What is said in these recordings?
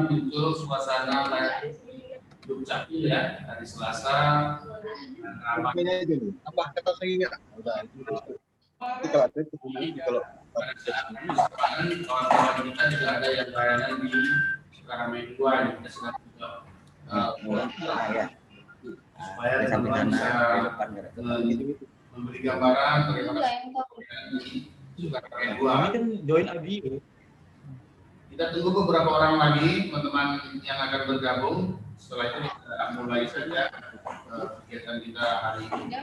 muncul suasana Dukcapil ya hari Selasa. Apa kata saya nggak? Kalau ada kalau kawan-kawan kita juga ada yang layanan di Sukaramengguan kita sedang supaya teman-teman bisa memberi gambaran bagaimana Sukaramengguan. Ini kan join audio. Kita tunggu beberapa orang lagi teman-teman yang akan bergabung. Setelah itu kita mulai saja kegiatan kita hari ini.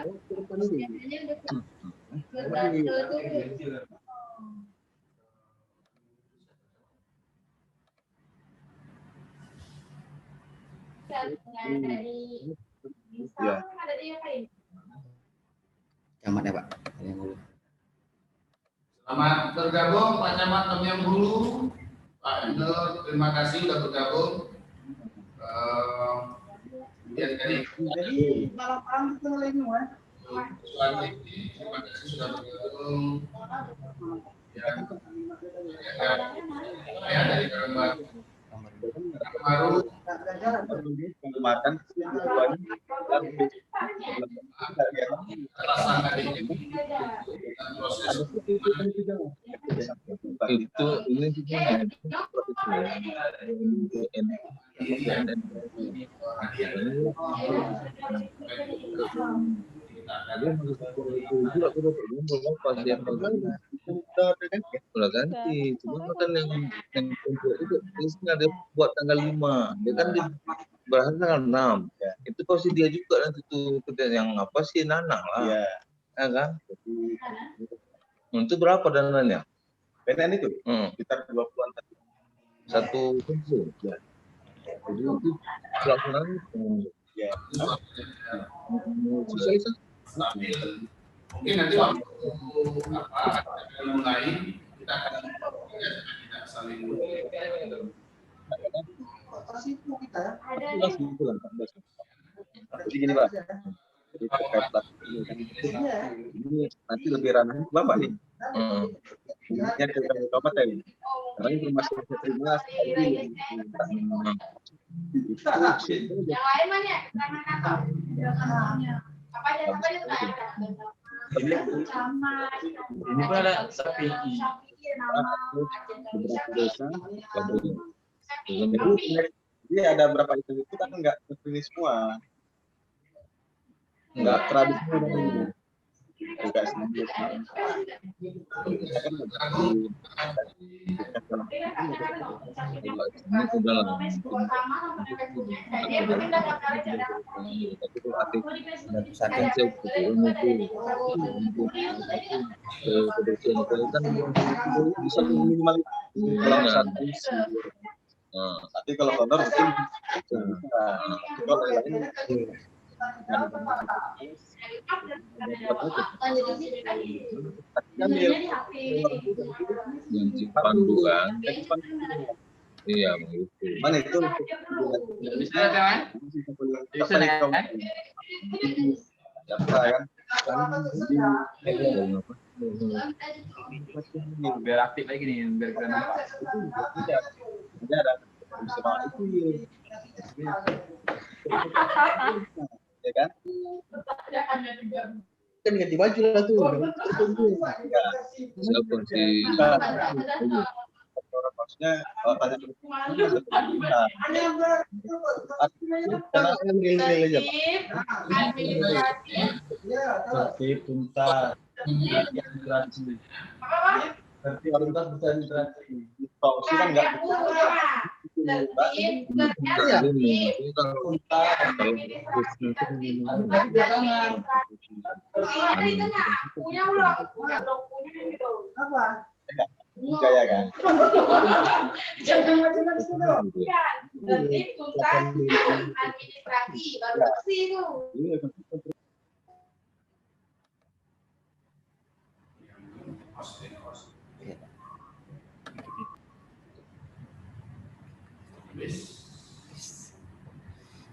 Camat ya Pak. Selamat bergabung Pak Camat Tomyang Hulu, Pak Nur, terima kasih sudah bergabung. Lihat tadi. Terima kasih sudah bergabung. Ya dari Karangbaru. penguatan itu ini udah ganti, cuma kan yang untuk itu ada buat tanggal 5, dia kan berangkat tanggal 6, ya. Itu pasti dia juga nanti tuh yang apa sih Nanang lah, ya kan? Untuk berapa dananya? PTN itu sekitar 20-an satu kumpul, ya. Jadi itu pelaksanaan, ya. Susah. Mungkin nanti waktu kita mulai kita akan tidak saling jadi gini Pak, jadi terkait ini nanti lebih ranah Bapak nih. Ini kita utama tadi. Karena informasi yang saya terima yang lain mana? Ini pun ada sapi. beberapa desa, jadi ada berapa itu kan nggak terpilih semua, nggak tradisional. Juga sedikit. Tapi kalau honor mungkin kalau yang panduan, iya begitu. Mana itu? Bisa kan? Bisa kan? Biar aktif lagi nih, biar kita nampak. Ada itu ya kan? Kan ganti baju lah tuh. Siapa sih? Maksudnya kalau tadi aja Seperti punta administrasi. Seperti punta administrasi. Fungsi kan enggak. Jaya kan? Jangan macam-macam dulu. Nanti tuntas administrasi baru bersih itu.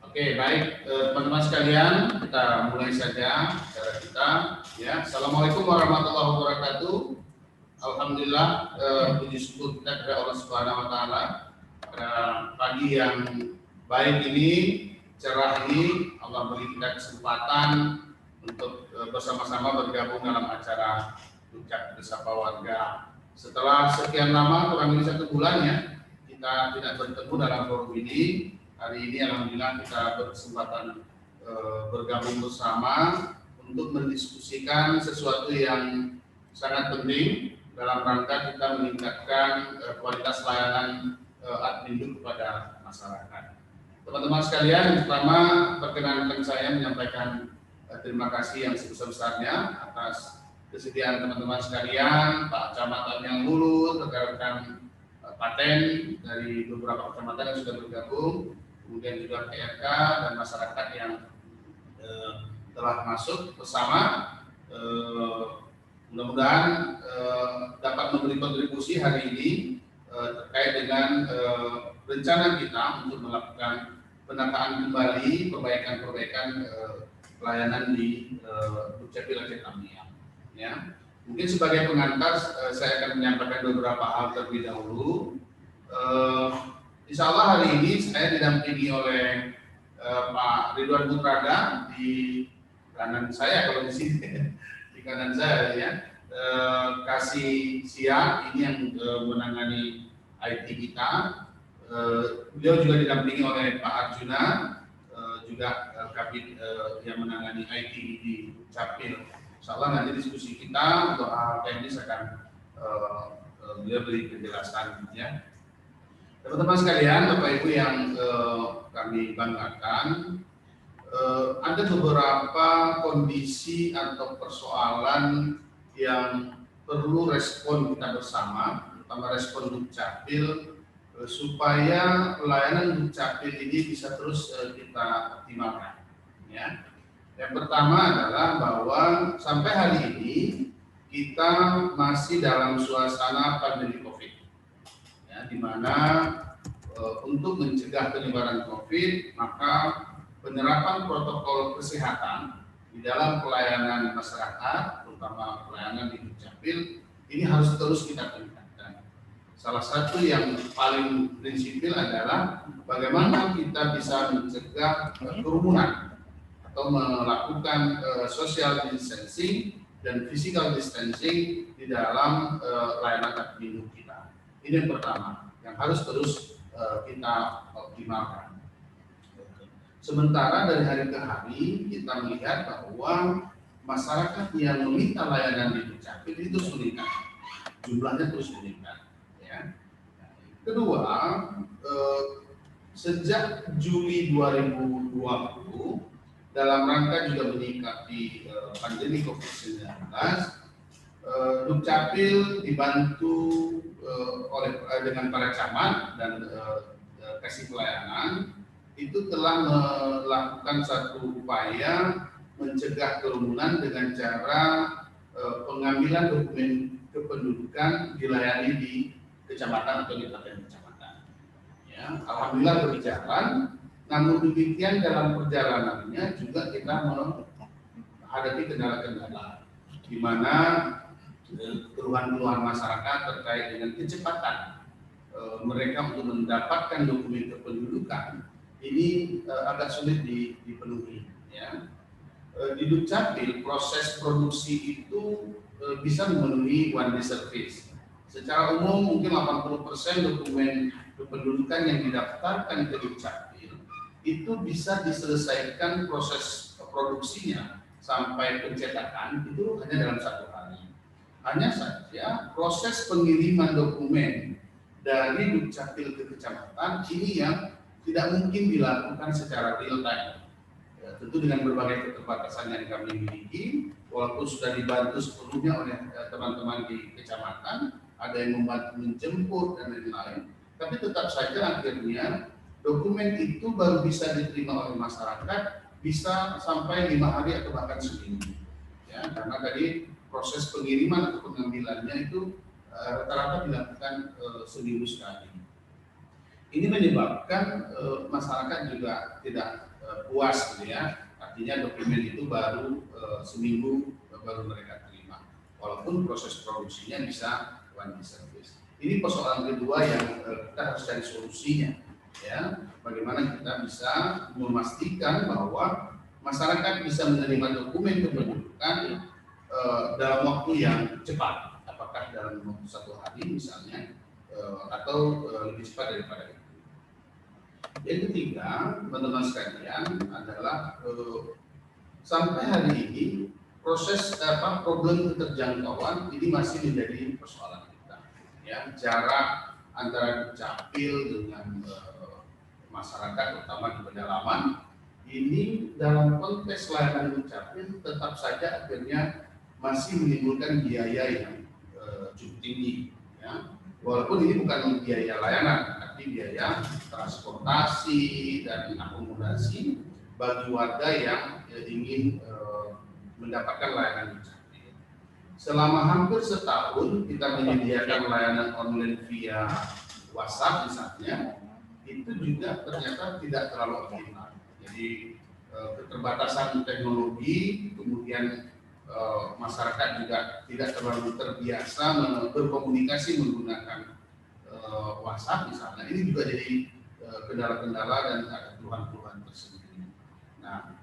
Oke, baik teman-teman sekalian, kita mulai saja acara kita. Ya, assalamualaikum warahmatullahi wabarakatuh. Alhamdulillah, puji syukur kita kepada Allah Subhanahu Wa Taala pagi yang baik ini, cerah ini, Allah beri kita kesempatan untuk bersama-sama bergabung dalam acara Ucap Bersapa Warga. Setelah sekian lama, kurang lebih 1 bulan ya, kita tidak bertemu dalam forum ini. Hari ini alhamdulillah kita berkesempatan bergabung bersama untuk mendiskusikan sesuatu yang sangat penting dalam rangka kita meningkatkan kualitas layanan admin kepada masyarakat. Teman-teman sekalian, pertama perkenankan saya menyampaikan terima kasih yang sebesar-besarnya atas kesediaan teman-teman sekalian, Pak Kecamatan yang Hulu, rekan-rekan Paten dari beberapa kecamatan yang sudah bergabung, kemudian juga PRK dan masyarakat yang telah masuk bersama. Mudah-mudahan dapat memberi kontribusi hari ini terkait dengan rencana kita untuk melakukan penataan kembali perbaikan-perbaikan pelayanan di Dukcapil Aceh Tamiang. Ya, mungkin sebagai pengantar saya akan menyampaikan beberapa hal terlebih dahulu. Insya Allah hari ini saya didampingi oleh Pak Ridwan Putrada di kanan saya, kalau di sini di kanan saya ya, kasih siang ini yang menangani IT kita. Beliau juga didampingi oleh Pak Arjuna, juga Kabid yang menangani IT di Capil. Insya Allah nanti diskusi kita untuk hal teknis akan beliau beri penjelasan ya. Teman-teman sekalian, Bapak Ibu yang kami banggakan, ada beberapa kondisi atau persoalan yang perlu respon kita bersama, terutama respon Dukcapil, supaya pelayanan Dukcapil ini bisa terus kita optimalkan. Ya. Yang pertama adalah bahwa sampai hari ini kita masih dalam suasana pandemi COVID, ya, di mana untuk mencegah penyebaran COVID, maka penerapan protokol kesehatan di dalam pelayanan masyarakat, terutama pelayanan di Dukcapil, ini harus terus kita tingkatkan. Salah satu yang paling prinsipil adalah bagaimana kita bisa mencegah kerumunan atau melakukan social distancing dan physical distancing di dalam layanan admin kita. Ini yang pertama, yang harus terus kita optimalkan. Sementara dari hari ke hari kita melihat bahwa masyarakat yang meminta layanan di Dukcapil itu terus meningkat, jumlahnya terus meningkat. Ya. Kedua, sejak Juli 2020 dalam rangka juga menyikapi pandemi COVID-19, Dukcapil dibantu oleh dengan para camat dan kasih pelayanan itu telah melakukan satu upaya mencegah kerumunan dengan cara pengambilan dokumen kependudukan dilayani di kecamatan atau di tingkat kecamatan. Ya, alhamdulillah berjalan. Namun demikian dalam perjalanannya juga kita menghadapi kendala-kendala, di mana keluhan-keluhan masyarakat terkait dengan kecepatan mereka untuk mendapatkan dokumen kependudukan ini agak sulit dipenuhi. Ya. Di Dukcapil proses produksi itu bisa memenuhi one day service. Secara umum mungkin 80% dokumen kependudukan yang didaftarkan ke Dukcapil itu bisa diselesaikan proses produksinya sampai pencetakan itu hanya dalam 1 hari. Hanya saja proses pengiriman dokumen dari Dukcapil ke kecamatan ini yang tidak mungkin dilakukan secara real time. Ya, tentu dengan berbagai keterbatasan yang kami miliki, walaupun sudah dibantu sepenuhnya oleh teman-teman di kecamatan, ada yang membantu menjemput dan lain-lain, tapi tetap saja akhirnya dokumen itu baru bisa diterima oleh masyarakat bisa sampai 5 hari atau bahkan seminggu. Ya, karena tadi proses pengiriman atau pengambilannya itu rata-rata dilakukan seminggu sekali. Ini menyebabkan masyarakat juga tidak puas, gitu ya. Artinya dokumen itu baru seminggu baru mereka terima, walaupun proses produksinya bisa one day service. ini persoalan kedua yang kita harus cari solusinya, ya. Bagaimana kita bisa memastikan bahwa masyarakat bisa menerima dokumen kependudukan dalam waktu yang cepat, apakah dalam waktu 1 hari misalnya, atau lebih cepat daripada itu. Yang ketiga, teman-teman sekalian, adalah sampai hari ini proses problem keterjangkauan ini masih menjadi persoalan kita. Ya, jarak antara Dukcapil dengan masyarakat, terutama di pedalaman, ini dalam konteks layanan Dukcapil tetap saja akhirnya masih menimbulkan biaya yang cukup tinggi. Ya. Walaupun ini bukan biaya layanan, tapi biaya transportasi dan akomodasi bagi warga yang ingin mendapatkan layanan Dukcapil. Selama hampir setahun kita menyediakan layanan online via WhatsApp misalnya, itu juga ternyata tidak terlalu optimal. Jadi keterbatasan teknologi, kemudian masyarakat juga tidak terlalu terbiasa berkomunikasi menggunakan WhatsApp misalnya. Ini juga jadi kendala-kendala dan ada keluhan-keluhan tersendiri. Nah,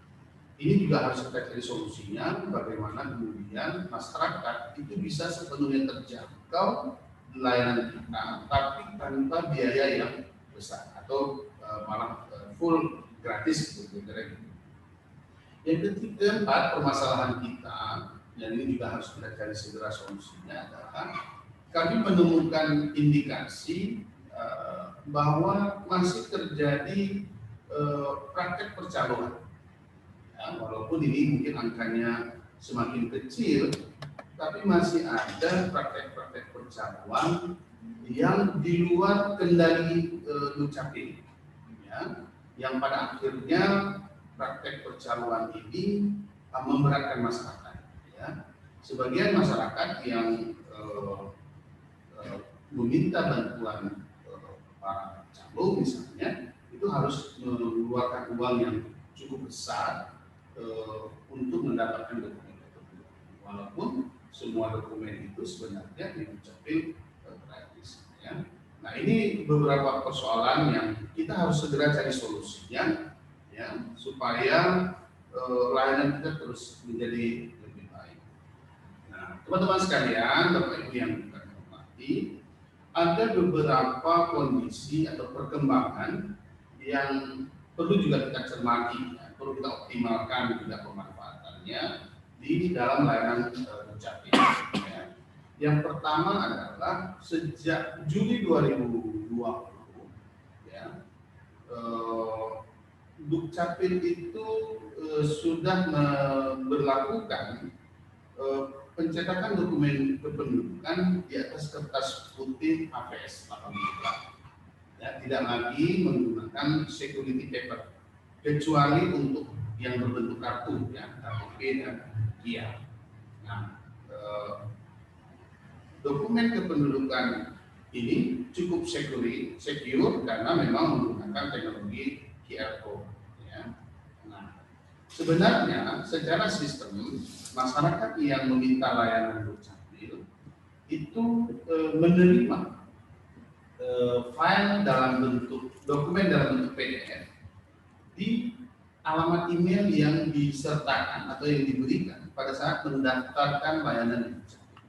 ini juga harus kita cari solusinya, bagaimana kemudian masyarakat itu bisa sepenuhnya terjangkau layanan kita, tapi tanpa biaya yang besar atau malah full gratis gitu. Yang keempat, permasalahan kita, dan ini juga harus kita cari segera solusinya adalah kami menemukan indikasi bahwa masih terjadi praktek percaloan. Ya, walaupun ini mungkin angkanya semakin kecil, tapi masih ada praktek-praktek percaloan yang di luar kendali Dukcapil, ya, yang pada akhirnya praktek percaloan ini memberatkan masyarakat. Ya. Sebagian masyarakat yang meminta bantuan para calo misalnya, itu harus mengeluarkan uang yang cukup besar untuk mendapatkan dokumen tersebut. Walaupun semua dokumen itu sebenarnya di Dukcapil gratis. Ya. Nah, ini beberapa persoalan yang kita harus segera cari solusinya, ya, supaya layanan kita terus menjadi lebih baik. Nah, teman-teman sekalian, Bapak Ibu yang kita hormati, ada beberapa kondisi atau perkembangan yang perlu juga kita cermati, ya, perlu kita optimalkan juga pemanfaatannya di dalam layanan Dukcapil. Ya. Yang pertama adalah sejak Juli 2020, ya, Dukcapil itu sudah memberlakukan pencetakan dokumen kependudukan di atas kertas putih APS 18. Ya, tidak lagi menggunakan security paper kecuali untuk yang berbentuk kartu, ya, KTP dan KIA. Nah, dokumen kependudukan ini cukup secure karena memang menggunakan teknologi QR code. Ya. Nah, sebenarnya secara sistem masyarakat yang meminta layanan Dukcapil itu menerima file dalam bentuk dokumen dalam bentuk PDF di alamat email yang disertakan atau yang diberikan pada saat mendaftarkan layanan Dukcapil.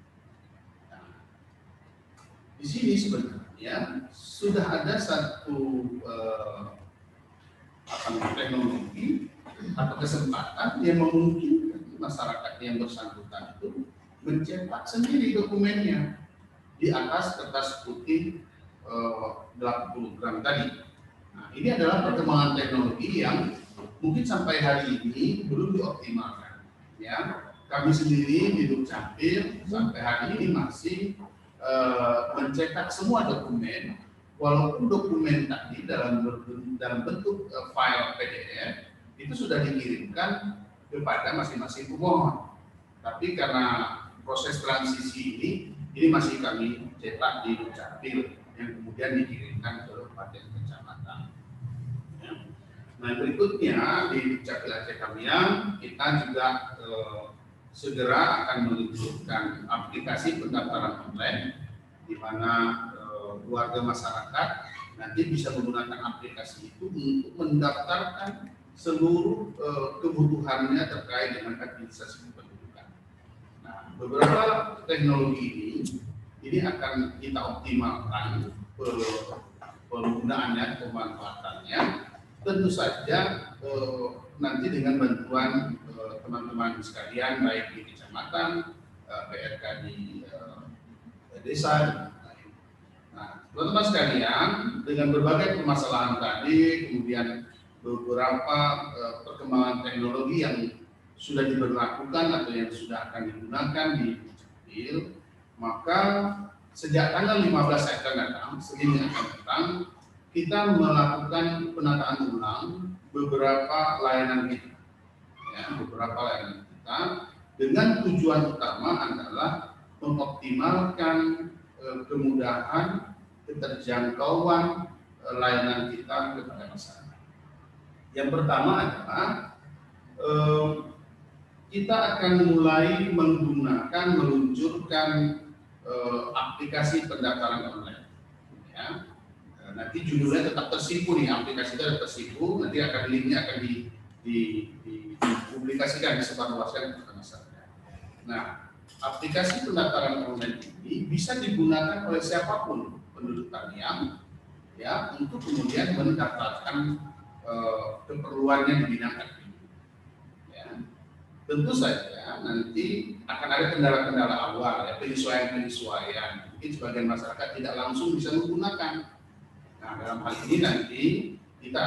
Nah, di sini sebenarnya sudah ada satu teknologi atau kesempatan yang memungkinkan masyarakat yang bersangkutan itu mencetak sendiri dokumennya di atas kertas putih 80 gram tadi. Nah, ini adalah perkembangan teknologi yang mungkin sampai hari ini belum dioptimalkan. Ya, kami sendiri di Dukcapil sampai hari ini masih mencetak semua dokumen, walaupun dokumen tadi dalam bentuk file PDF itu sudah dikirimkan kepada masing-masing pemohon. Tapi karena proses transisi ini masih kami cetak di Dukcapil yang kemudian dikirimkan ke Kabupaten Kecamatan. Ya. Nah, berikutnya di Dukcapil Aceh Kamiang kita juga segera akan meluncurkan aplikasi pendaftaran online di mana warga masyarakat nanti bisa menggunakan aplikasi itu untuk mendaftarkan seluruh kebutuhannya terkait dengan administrasi kependudukan. Nah, beberapa teknologi ini akan kita optimalkan penggunaannya, pemanfaatannya, tentu saja nanti dengan bantuan teman-teman sekalian, baik di kecamatan, PRK di desa. Nah, teman-teman sekalian, dengan berbagai permasalahan tadi, kemudian beberapa perkembangan teknologi yang sudah diberlakukan atau yang sudah akan digunakan di Dukcapil, maka sejak tanggal 15 September datang, Senin yang akan datang, kita melakukan penataan ulang beberapa layanan kita, dengan tujuan utama adalah mengoptimalkan kemudahan keterjangkauan layanan kita kepada masyarakat. Yang pertama adalah kita akan mulai meluncurkan aplikasi pendaftaran online. Ya. Nanti judulnya tetap tersipu nih, aplikasi itu tersipu, nanti linknya akan dipublikasikan, disebarluaskan kepada masyarakat. Nah, aplikasi pendaftaran online ini bisa digunakan oleh siapapun penduduk Tamiang, ya, untuk kemudian mendaftarkan keperluannya di bidang admin. Ya. Tentu saja nanti akan ada kendala-kendala awal, ya, penyesuaian. Mungkin sebagian masyarakat tidak langsung bisa menggunakan. Nah, dalam hal ini nanti kita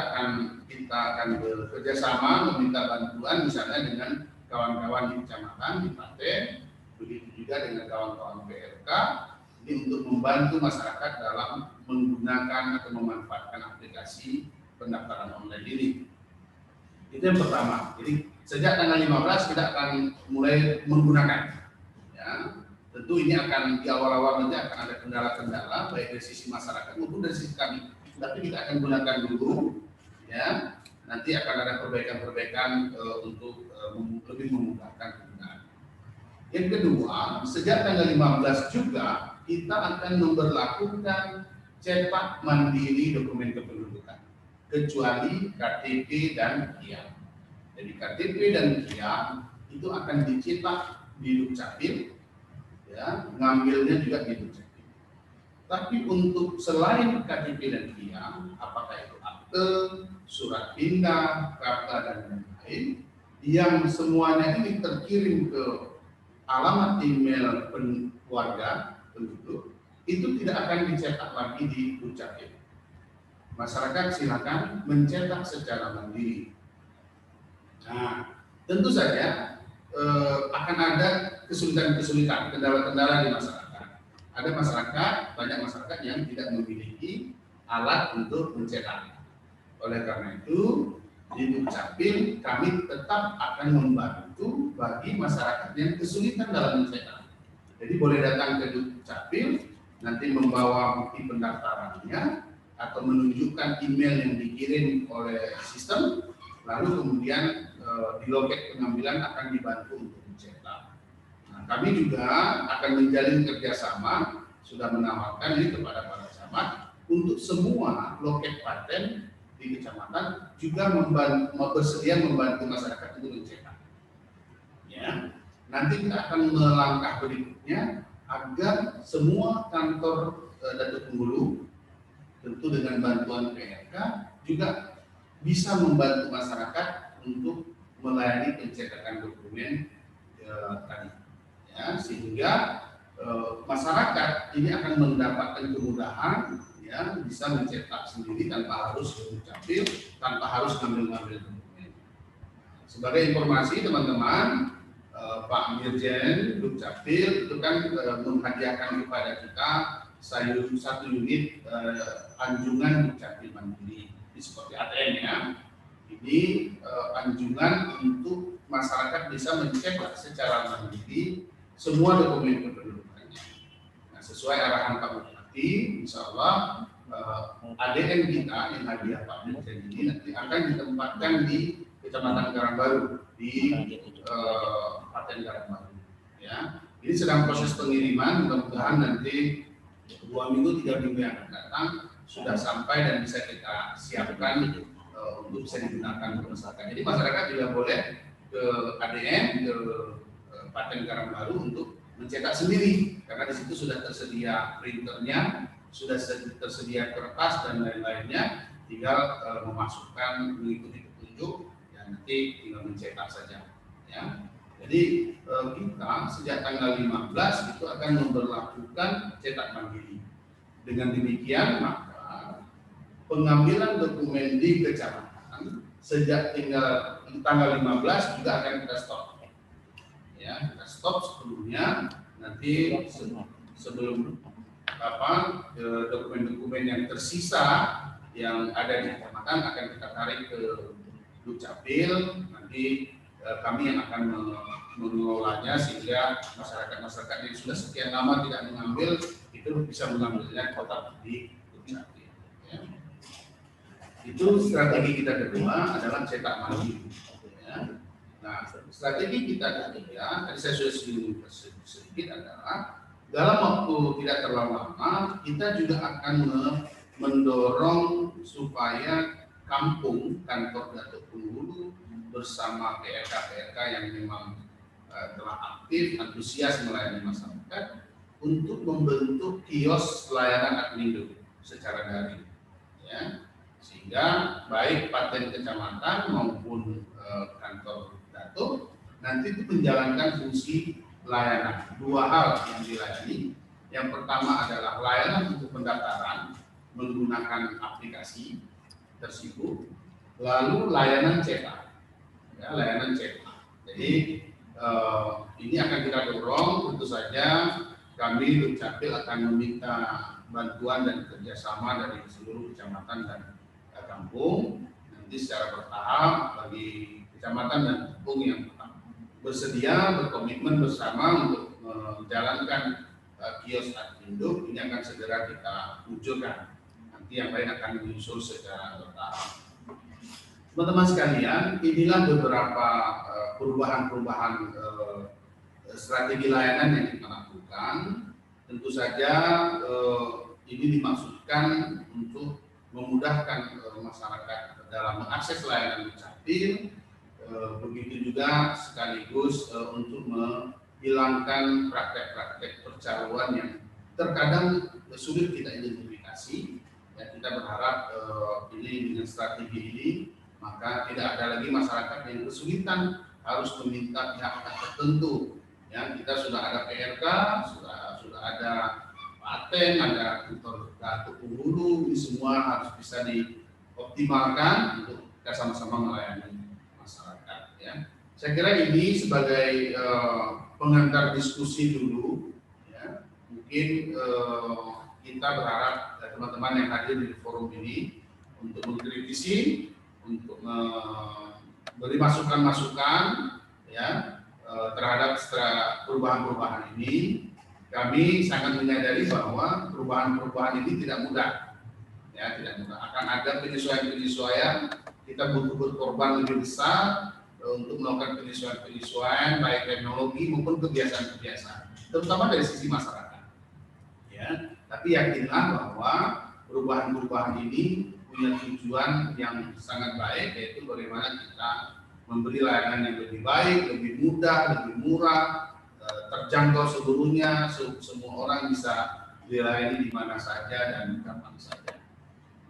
akan bekerja sama meminta bantuan misalnya dengan kawan-kawan di kecamatan, di Klaten, begitu juga dengan kawan-kawan PRK, ini untuk membantu masyarakat dalam menggunakan atau memanfaatkan aplikasi pendaftaran online ini. Itu yang pertama. Jadi sejak tanggal 15 kita akan mulai menggunakan. Ya, tentu ini akan di awal-awal nanti akan ada kendala-kendala baik dari sisi masyarakat maupun dari sisi kami. Tapi kita akan gunakan dulu, ya. Nanti akan ada perbaikan-perbaikan untuk lebih memudahkan penggunaan. Yang kedua, sejak tanggal 15 juga kita akan memberlakukan cetak mandiri dokumen kependudukan, kecuali KTP dan KIA. Jadi KTP dan KIA itu akan dicetak di Dukcapil, ya, ngambilnya juga di Dukcapil. Tapi untuk selain KTP dan KIA, apakah itu akte, surat pindah, karta dan lain-lain, yang semuanya ini terkirim ke alamat email keluarga penduduk, itu tidak akan dicetak lagi di Dukcapil. Masyarakat silakan mencetak secara mandiri. Nah, tentu saja akan ada kesulitan-kesulitan, kendala-kendala di masyarakat. Ada masyarakat, banyak masyarakat yang tidak memiliki alat untuk mencetak. Oleh karena itu, di Dukcapil kami tetap akan membantu bagi masyarakat yang kesulitan dalam mencetak. Jadi boleh datang ke Dukcapil, nanti membawa bukti pendaftarannya atau menunjukkan email yang dikirim oleh sistem, lalu kemudian di loket pengambilan akan dibantu untuk mencetak. Nah, kami juga akan menjalin kerjasama, sudah menawarkan ini kepada para camat untuk semua loket paten di kecamatan juga bersedia membantu masyarakat untuk mencetak. Ya, nanti kita akan melangkah berikutnya agar semua kantor Datuk Penghulu, tentu dengan bantuan PRK, juga bisa membantu masyarakat untuk melayani pencetakan dokumen tadi, ya, sehingga masyarakat ini akan mendapatkan kemudahan, ya, bisa mencetak sendiri tanpa harus ke Dukcapil, tanpa harus ngambil dokumen. Sebagai informasi teman-teman, Pak Dirjen Dukcapil itu kan menghadiahkan kepada kita satu unit anjungan Dukcapil mandiri, seperti ATM, ya. Ini anjungan untuk masyarakat bisa mencetak secara mandiri semua dokumen kependudukannya. Nah, sesuai arahan Pak Bupati, insya Allah ADN kita yang hadiah Pak Dirjen ini nanti akan ditempatkan di Kecamatan Karangbaru, di Paten Karangbaru. Ya, ini sedang proses pengiriman, mudah-mudahan nanti 2 minggu 3 minggu yang akan datang sudah sampai dan bisa kita siapkan untuk bisa digunakan untuk masyarakat. Jadi masyarakat juga boleh ke KDM, ke Paten Karang Baru untuk mencetak sendiri karena di situ sudah tersedia printernya, sudah tersedia kertas dan lain-lainnya, tinggal memasukkan mengikuti petunjuk yang nanti tinggal mencetak saja. Ya. Jadi kita sejak tanggal 15 itu akan memberlakukan cetak mandiri. Dengan demikian maka pengambilan dokumen di kecamatan sejak tanggal 15 juga akan kita stop. Ya, kita stop sebelumnya, nanti sebelum dokumen-dokumen yang tersisa yang ada di kecamatan akan kita tarik ke Dukcapil, nanti kami yang akan mengelolanya sehingga masyarakat yang sudah sekian lama tidak mengambil itu bisa mengambilnya kotak di Dukcapil. Ya. Itu strategi kita kedua adalah cetak mandiri. Ya. Nah, strategi kita ketiga, tadi saya sudah singgung sedikit adalah dalam waktu tidak terlalu lama kita juga akan mendorong supaya kampung kantor Datuk Penghulu bersama PRK yang memang telah aktif, antusias melayani masyarakat untuk membentuk kios pelayanan Admindo secara daring, ya, sehingga baik Paten kecamatan maupun kantor Datuk nanti itu menjalankan fungsi pelayanan. Dua hal yang dilayani. Yang pertama adalah layanan untuk pendaftaran menggunakan aplikasi tersebut, lalu layanan cetak. Ya, layanan cetak. Jadi ini akan kita dorong, tentu saja kami Dukcapil akan meminta bantuan dan kerjasama dari seluruh kecamatan dan kampung nanti secara bertahap bagi kecamatan dan kampung yang bersedia berkomitmen bersama untuk menjalankan kios Admindo ini akan segera kita wujudkan. Nanti yang lain akan menyusul secara bertahap. Teman-teman sekalian, inilah beberapa perubahan-perubahan strategi layanan yang kita lakukan. Tentu saja ini dimaksudkan untuk memudahkan masyarakat dalam mengakses layanan Dukcapil, begitu juga sekaligus untuk menghilangkan praktek-praktek percaruan yang terkadang sulit kita identifikasi. Ya, kita berharap ini dengan strategi ini maka tidak ada lagi masyarakat yang kesulitan harus meminta pihak-pihak tertentu. Ya, kita sudah ada PRK, sudah ada Paten, ada kantor Datuk Penghulu, ini semua harus bisa dioptimalkan untuk kita sama-sama melayani masyarakat. Ya. Saya kira ini sebagai pengantar diskusi dulu. Ya. Mungkin kita berharap teman-teman yang hadir di forum ini untuk mengkritisi, untuk memberi masukan-masukan, ya, terhadap perubahan-perubahan ini. Kami sangat menyadari bahwa perubahan-perubahan ini tidak mudah, ya, tidak mudah. Akan ada penyesuaian-penyesuaian. Kita butuh berkorban lebih besar untuk melakukan penyesuaian-penyesuaian baik teknologi maupun kebiasaan-kebiasaan, terutama dari sisi masyarakat. Ya, tapi yakinlah bahwa perubahan-perubahan ini punya tujuan yang sangat baik, yaitu bagaimana kita memberi layanan yang lebih baik, lebih mudah, lebih murah, terjangkau seluruhnya, semua orang bisa dilayani di mana saja dan kapan saja.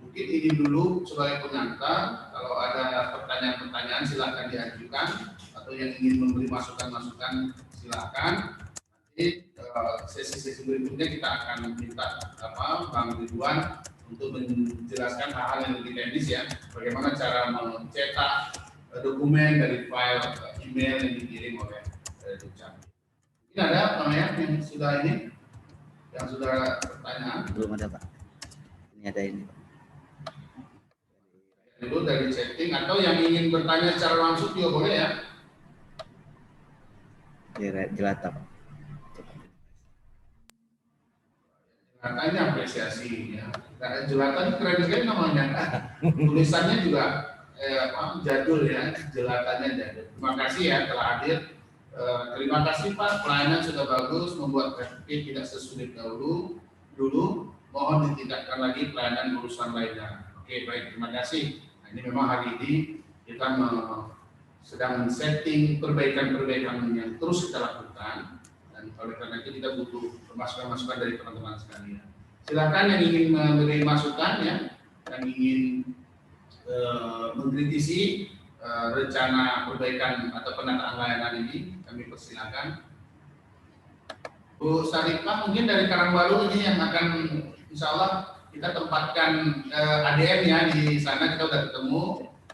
Mungkin ini dulu sebagai pengantar. Kalau ada pertanyaan-pertanyaan silahkan diajukan, atau yang ingin memberi masukan-masukan silahkan. Nanti sesi-sesi berikutnya kita akan minta Bang Ridwan untuk menjelaskan hal-hal yang lebih teknis, ya, bagaimana cara mencetak dokumen dari file email yang dikirim oleh Dukcapil. Ini ada yang sudah pertanyaan? Belum ada, Pak. Ini ada ini, Pak. Itu dari chatting, atau yang ingin bertanya secara langsung juga boleh, ya. Jelata, Pak. Jelata ini apresiasi, ya. Jelata ini keren sekali namanya. Tulisannya juga jadul, ya. Jelatanya jadul. Terima kasih, ya, telah hadir. Terima kasih, Pak, pelayanan sudah bagus, membuat grafik tidak sesulit dahulu. dulu, mohon ditingkatkan lagi pelayanan urusan lainnya. Oke, baik, terima kasih. Nah, ini memang hari ini kita sedang men-setting perbaikan-perbaikan yang terus kita lakukan, dan oleh karena itu kita butuh masukan-masukan dari teman-teman sekalian. Silakan yang ingin memberi masukan ya, yang ingin mengkritisi rencana perbaikan atau penataan layanan ini, kami persilakan. Bu Sarifah mungkin dari Karangbaru ini yang akan insya Allah kita tempatkan ADM ya di sana, kita sudah ketemu.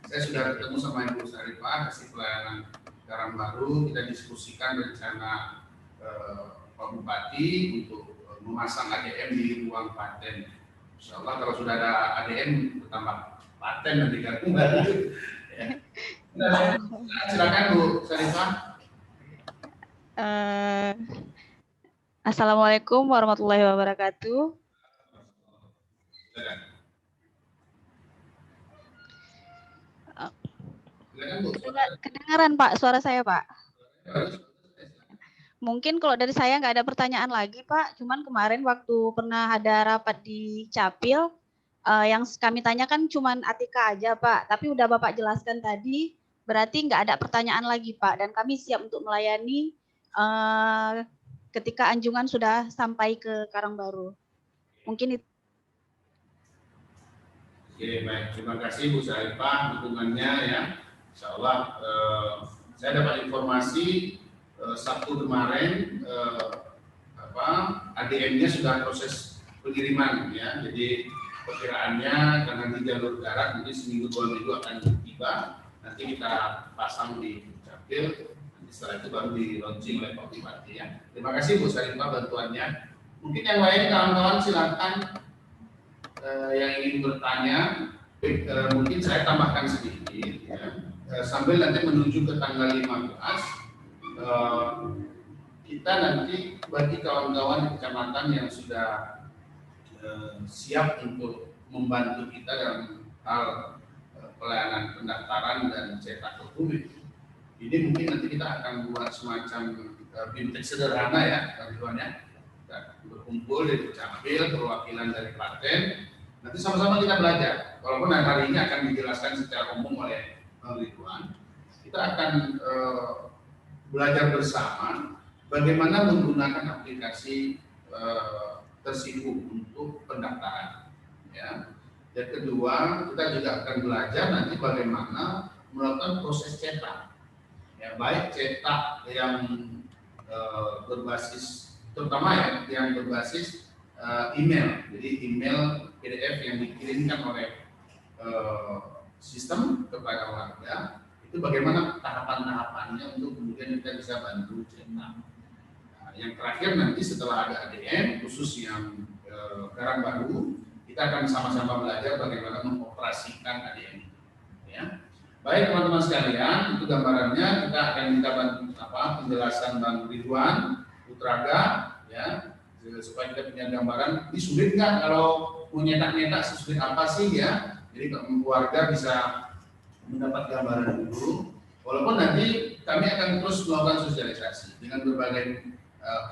Saya sudah ketemu sama Ibu Sarifah, kasih pelayanan Karangbaru, kita diskusikan rencana Pak Bupati untuk memasang ADM di ruang paten. Insya Allah kalau sudah ada ADM bertambah paten nanti Karangbaru. Ya. Silakan Bu Sarifah. Assalamualaikum warahmatullahi wabarakatuh. Kedengaran Pak suara saya Pak? Mungkin kalau dari saya nggak ada pertanyaan lagi Pak, cuman kemarin waktu pernah ada rapat di Capil, yang kami tanyakan cuman Atika aja Pak, tapi udah Bapak jelaskan tadi, berarti nggak ada pertanyaan lagi Pak, dan kami siap untuk melayani ketika anjungan sudah sampai ke Karangbaru. Mungkin itu. Oke, baik. Terima kasih Bu Sarifah dukungannya ya. Insya Allah saya dapat informasi Sabtu kemarin ADM-nya sudah proses pengiriman ya. Jadi perkiraannya karena di jalur darat nanti seminggu 2 minggu akan tiba. Nanti kita pasang di Capil. Setelah itu baru di launching oleh Pak Bupati ya. Terima kasih Bu Sarifah bantuannya. Mungkin yang lain kawan-kawan silakan yang ingin bertanya. Mungkin saya tambahkan sedikit ya. Sambil nanti menuju ke tanggal 15 kita nanti bagi kawan-kawan di kecamatan yang sudah siap untuk membantu kita dalam hal pelayanan pendaftaran dan cetak dokumen. Ini mungkin nanti kita akan buat semacam bimtek sederhana ya, kawan-kawan. Berkumpul dari Capil, perwakilan dari Klaten. Nanti sama-sama kita belajar. Walaupun hari ini akan dijelaskan secara umum oleh Bang Ridwan, kita akan belajar bersama bagaimana menggunakan aplikasi Tersipu untuk pendaftaran. Ya. Yang kedua, kita juga akan belajar nanti bagaimana melakukan proses cetak. Ya, baik cetak yang berbasis, terutama ya yang berbasis email. Jadi email PDF yang dikirimkan oleh sistem kepada warga, itu bagaimana tahapan-tahapannya untuk kemudian kita bisa bantu cetak. Nah, yang terakhir nanti setelah ada ADM khusus yang Karangbaru, kita akan sama-sama belajar bagaimana mengoperasikan ADM. Ya. Baik teman-teman sekalian, itu gambarannya. Kita akan minta penjelasan Bang Ridwan Putraga, ya, supaya kita punya gambaran. Ini sulit nggak kalau mau nyetak-nyetak, sesulit apa sih ya? Jadi warga bisa mendapat gambaran dulu. Walaupun nanti kami akan terus melakukan sosialisasi dengan berbagai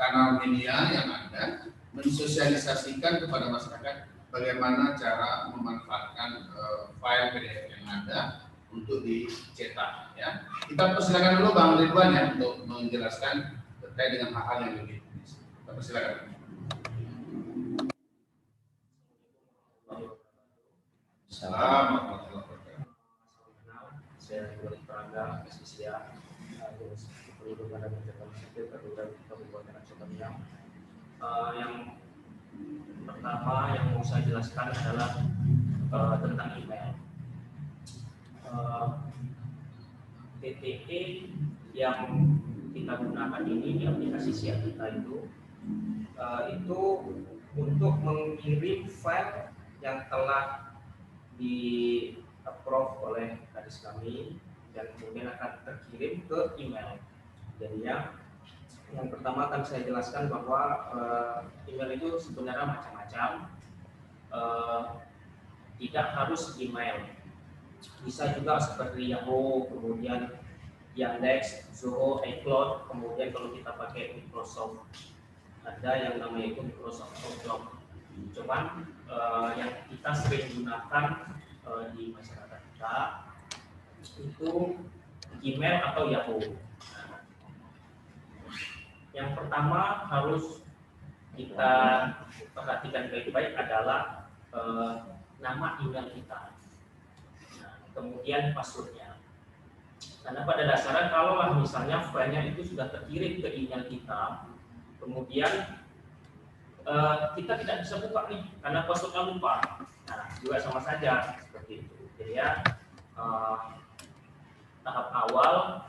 kanal media yang ada, mensosialisasikan kepada masyarakat bagaimana cara memanfaatkan file PDF yang ada untuk dicetak. Ya. Kita persilakan dulu Bang Ridwan ya untuk menjelaskan terkait dengan hal-hal yang lebih teknis. Kita persilakan. Assalamualaikum. Saya Iwan Prangga, SPSIA, Perlindungan dan Pencatatan Sipil Kabupaten Aceh. Yang pertama yang mau saya jelaskan adalah tentang email. TTE yang kita gunakan ini di aplikasi SIA kita itu untuk mengirim file yang telah di approve oleh kadis kami dan kemudian akan terkirim ke email. Jadi yang pertama akan saya jelaskan bahwa email itu sebenarnya macam-macam, tidak harus email, bisa juga seperti Yahoo, kemudian Yandex, Zoho, iCloud, kemudian kalau kita pakai Microsoft ada yang namanya itu Microsoft Outlook. Cuman yang kita sering gunakan di masyarakat kita itu Gmail atau Yahoo. Nah, yang pertama harus kita perhatikan baik-baik adalah nama email kita, nah, kemudian passwordnya. Karena pada dasarnya kalau misalnya filenya itu sudah terkirim ke email kita, kemudian kita tidak bisa buka nih karena passwordnya lupa. Nah, juga sama saja seperti itu. Jadi ya tahap awal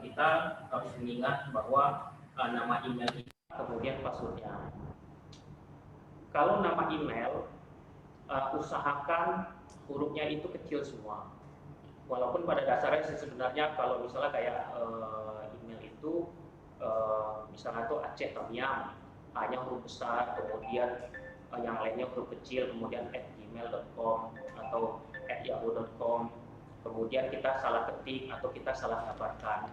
kita harus mengingat bahwa nama email kita kemudian passwordnya. Kalau nama email usahakan hurufnya itu kecil semua. Walaupun pada dasarnya sebenarnya kalau misalnya kayak email itu misalnya itu Aceh Tamiang, hanya huruf besar, kemudian yang lainnya huruf kecil, kemudian @gmail.com atau @yahoo.com, kemudian kita salah ketik atau kita salah dapatkan,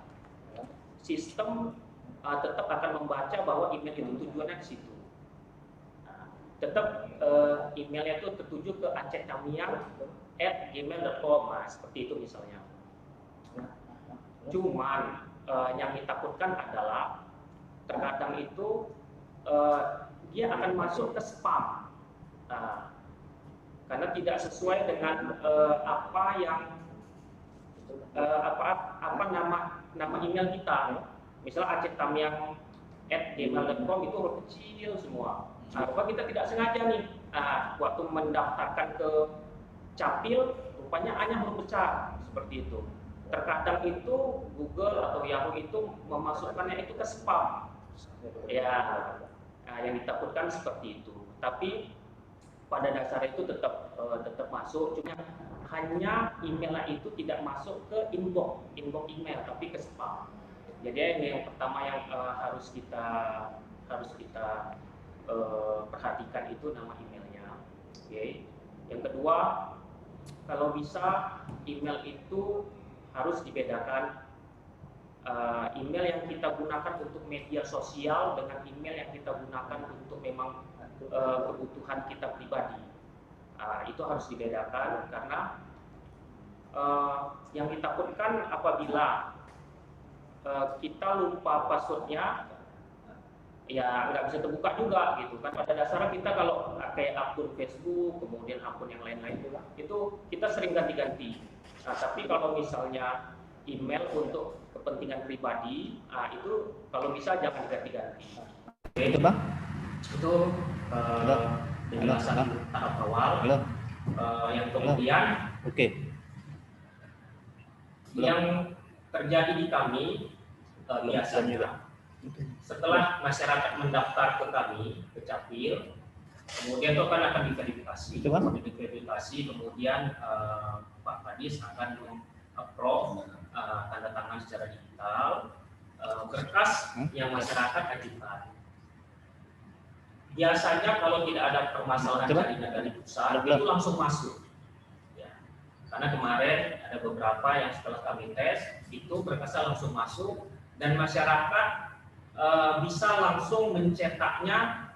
sistem tetap akan membaca bahwa email itu tujuannya ke situ. Nah, tetap emailnya itu tertuju ke Aceh Tamiang @gmail.com, nah, seperti itu misalnya. Cuman yang ditakutkan adalah terkadang itu dia akan masuk ke spam, karena tidak sesuai dengan apa yang apa nama email kita. Misalnya Aceh Tamiang @gmail.com itu huruf kecil semua. Nah, kita tidak sengaja nih, waktu mendaftarkan ke Capil, rupanya hanya huruf besar seperti itu. Terkadang itu Google atau Yahoo itu memasukkannya itu ke spam. Ya, yang ditakutkan seperti itu. Tapi pada dasarnya itu tetap masuk, cuma hanya emailnya itu tidak masuk ke inbox email, tapi ke spam. Jadi ini yang pertama yang harus kita perhatikan itu nama emailnya. Oke. Yang kedua, kalau bisa email itu harus dibedakan email yang kita gunakan untuk media sosial dengan email yang kita gunakan untuk memang kebutuhan kita pribadi. Itu harus dibedakan karena yang ditakutkan apabila kita lupa passwordnya, ya nggak bisa terbuka juga gitu kan. Pada dasarnya kita kalau kayak akun Facebook, kemudian akun yang lain-lain itu kita sering ganti-ganti. Nah, tapi kalau misalnya email untuk kepentingan pribadi, itu kalau bisa jangan diganti-ganti. Itu Bang? Itu penjelasan tahap awal. Yang kemudian, yang terjadi di kami biasanya setelah masyarakat mendaftar ke kami, ke Capil, kemudian itu akan diverifikasi, kemudian Pak Kadis akan approve tanda tangan secara digital berkas yang masyarakat ajukan. Biasanya kalau tidak ada permasalahan dari pusat itu langsung masuk. Ya. Karena kemarin ada beberapa yang setelah kami tes itu berkasnya langsung masuk dan masyarakat bisa langsung mencetaknya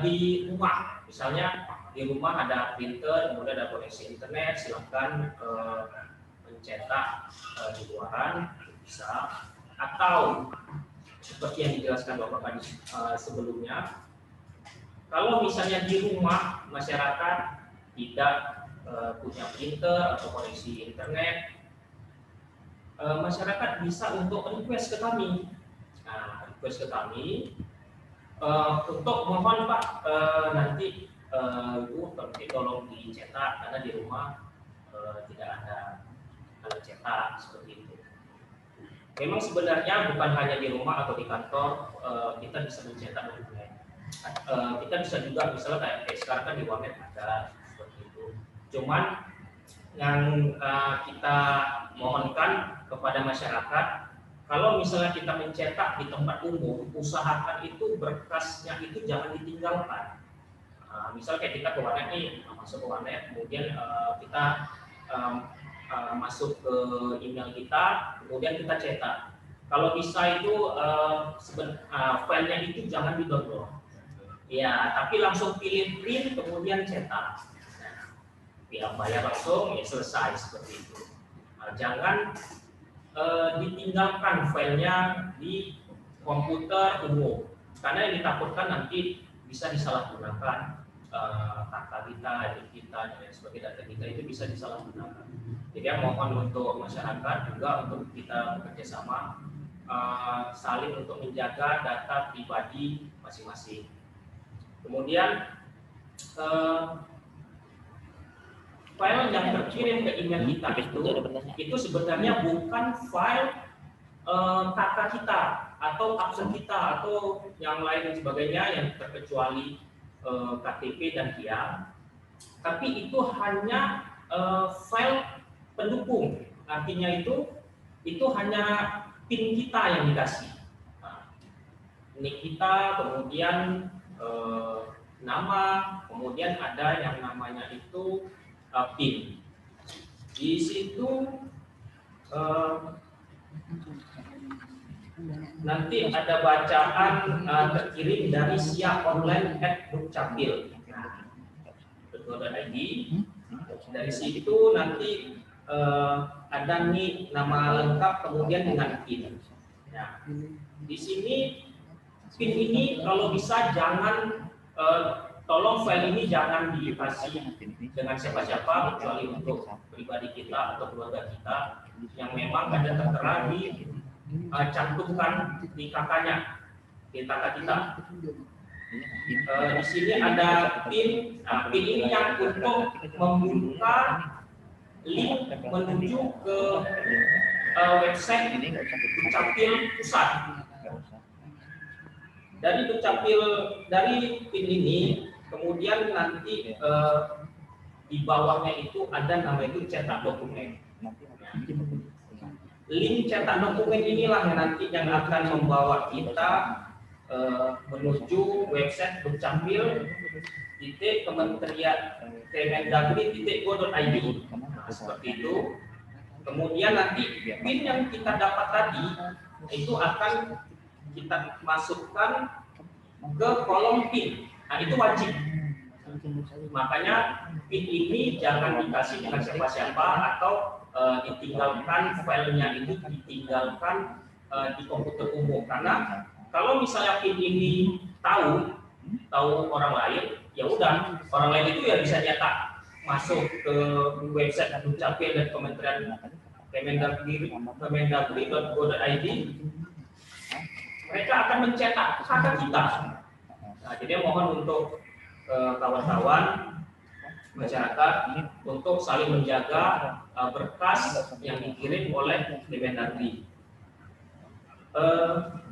di rumah. Misalnya di rumah ada printer, kemudian ada koneksi internet, silakan mencetak di luaran bisa, atau seperti yang dijelaskan Bapak Kadis sebelumnya, kalau misalnya di rumah masyarakat tidak punya printer atau koneksi internet, masyarakat bisa untuk request ke kami. Nah, request ke kami untuk mohon Pak nanti Ibu tolong dicetak karena di rumah tidak ada alat cetak seperti itu. Memang sebenarnya bukan hanya di rumah atau di kantor kita bisa mencetak dokumen. Kita bisa juga misalnya kayak sekarang kan di Wamet ada seperti itu. Cuman yang kita mohonkan kepada masyarakat, kalau misalnya kita mencetak di tempat umum, usahakan itu berkasnya itu jangan ditinggalkan. Misalnya kayak kita ke Wanet nih, masuk ke Wanet, kemudian kita masuk ke email kita, kemudian kita cetak. Kalau bisa itu filenya itu jangan di-download. Ya, tapi langsung pilih print kemudian cetak. Nah, ya bayar langsung ya selesai seperti itu. Nah, jangan ditinggalkan filenya di komputer umum karena yang ditakutkan nanti bisa disalahgunakan kata kita, ID kita dan lain sebagainya, data kita itu bisa disalahgunakan. Jadi mohon untuk masyarakat juga untuk kita bekerja sama saling untuk menjaga data pribadi masing-masing. Kemudian file yang terkirim ke email kita itu sebenarnya bukan file kata kita atau absen kita atau yang lain dan sebagainya yang terkecuali KTP dan KIA, tapi itu hanya file pendukung. Artinya itu hanya PIN kita yang dikasih. Nick kita, kemudian nama, kemudian ada yang namanya itu PIN. Di situ nanti ada bacaan terkirim dari siaponline@dukcapil.go.id. Dari situ nanti ada nih nama lengkap kemudian dengan PIN. Nah, di sini PIN ini kalau bisa jangan tolong file ini jangan dikasih dengan siapa-siapa kecuali untuk pribadi kita atau keluarga kita yang memang ada tertera di cantumkan di kakaknya, di kakak kita. Di sini ada PIN. Nah, PIN ini yang untuk membuka link menuju ke website Dukcapil pusat. Dari Dukcapil, dari PIN ini kemudian nanti di bawahnya itu ada nama itu cetak dokumen. Link cetak dokumen inilah yang nanti yang akan membawa kita menuju website Dukcapil Kementerian Kemendagri.go.id. Nah, seperti itu. Kemudian nanti PIN yang kita dapat tadi itu akan kita masukkan ke kolom PIN. Nah, itu wajib. Makanya PIN ini jangan dikasih dengan siapa-siapa atau ditinggalkan filenya itu ditinggalkan di komputer umum. Karena kalau misalnya PIN ini tahu orang lain, ya udah orang lain itu ya bisa nyetak masuk ke website Dukcapil dan Kementerian Kemendagri.go.id. Mereka akan mencetak kata kita. Nah, jadi mohon untuk kawan-kawan masyarakat untuk saling menjaga berkas yang dikirim oleh Kemendagri.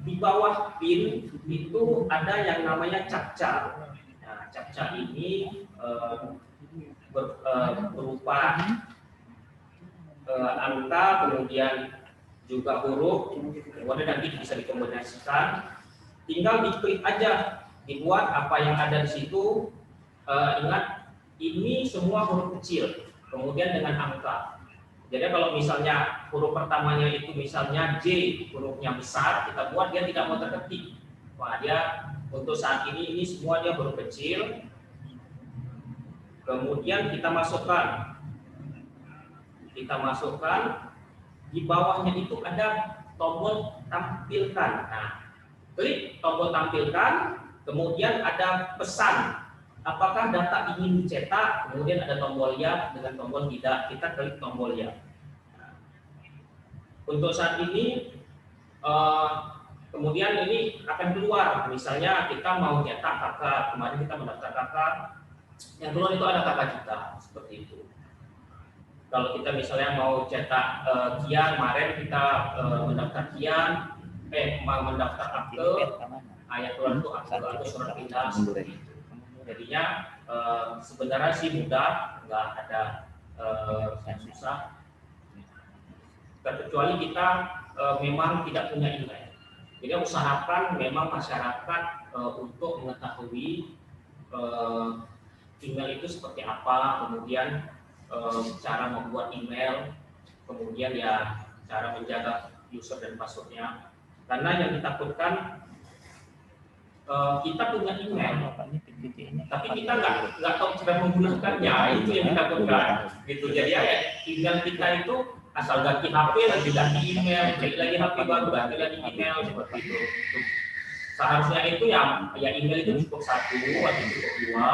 Di bawah PIN itu ada yang namanya captcha. Nah, captcha ini berupa angka, kemudian juga huruf, kemudian nanti bisa dikombinasikan. Tinggal diklik aja, dibuat apa yang ada di situ. Ingat, ini semua huruf kecil, kemudian dengan angka. Jadi kalau misalnya huruf pertamanya itu misalnya J, hurufnya besar, kita buat dia tidak mau terketik. Wah, dia untuk saat ini semua dia huruf kecil. Kemudian kita masukkan di bawahnya itu ada tombol tampilkan. Nah, klik tombol tampilkan, kemudian ada pesan apakah data ingin dicetak, kemudian ada tombol ya dengan tombol tidak, kita klik tombol ya. Nah, untuk saat ini kemudian ini akan keluar, misalnya kita mau cetak kakak, kemarin kita mendaftar kakak, yang keluar itu ada kakak kita, seperti itu. Kalau kita misalnya mau cetak Kian, kemarin kita mendaftar Kian, mendaftar akte, ayat keluar itu akte atau surat pindah, seperti itu. Jadinya sebenarnya sih mudah, nggak ada yang susah. Kecuali kita memang tidak punya email. Jadi usahakan memang masyarakat untuk mengetahui email itu seperti apa, kemudian cara membuat email, kemudian ya cara menjaga user dan passwordnya. Karena yang ditakutkan kita punya email, tapi kita nggak tahu cara menggunakannya, itu yang kita takutkan, gitu. Jadi ya email kita itu asal ganti HP nanti ganti email, cek lagi HP baru ganti lagi email seperti itu. Seharusnya itu ya email itu cukup satu atau cukup dua,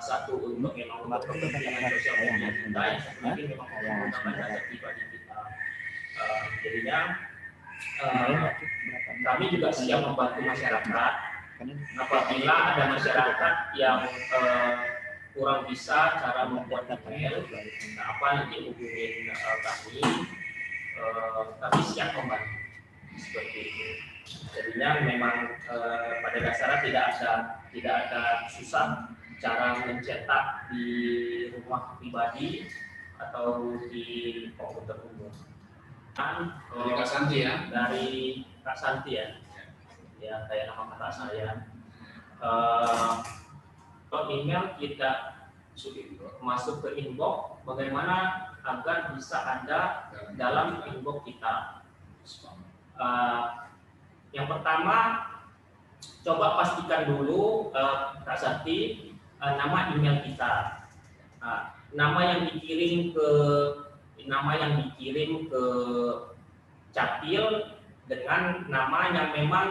satu untuk memang untuk kepentingan sosial media kita, yang satu lagi memang menggunakan data pribadi kita. Jadinya kami juga siap membantu masyarakat apabila ada masyarakat yang kurang bisa cara membuat email, nanti hubungin kami siap membantu seperti itu. Jadinya memang pada dasarnya tidak ada susah cara mencetak di rumah pribadi atau di komputer umum. Dari Kak Santi ya? Dari Kak Santi ya, ya kayak nama kakak saya. Kalau email kita masuk ke inbox, bagaimana agar bisa ada dalam inbox kita. Yang pertama, coba pastikan dulu Kak Santi nama email kita. Nama yang dikirim ke Capil dengan nama yang memang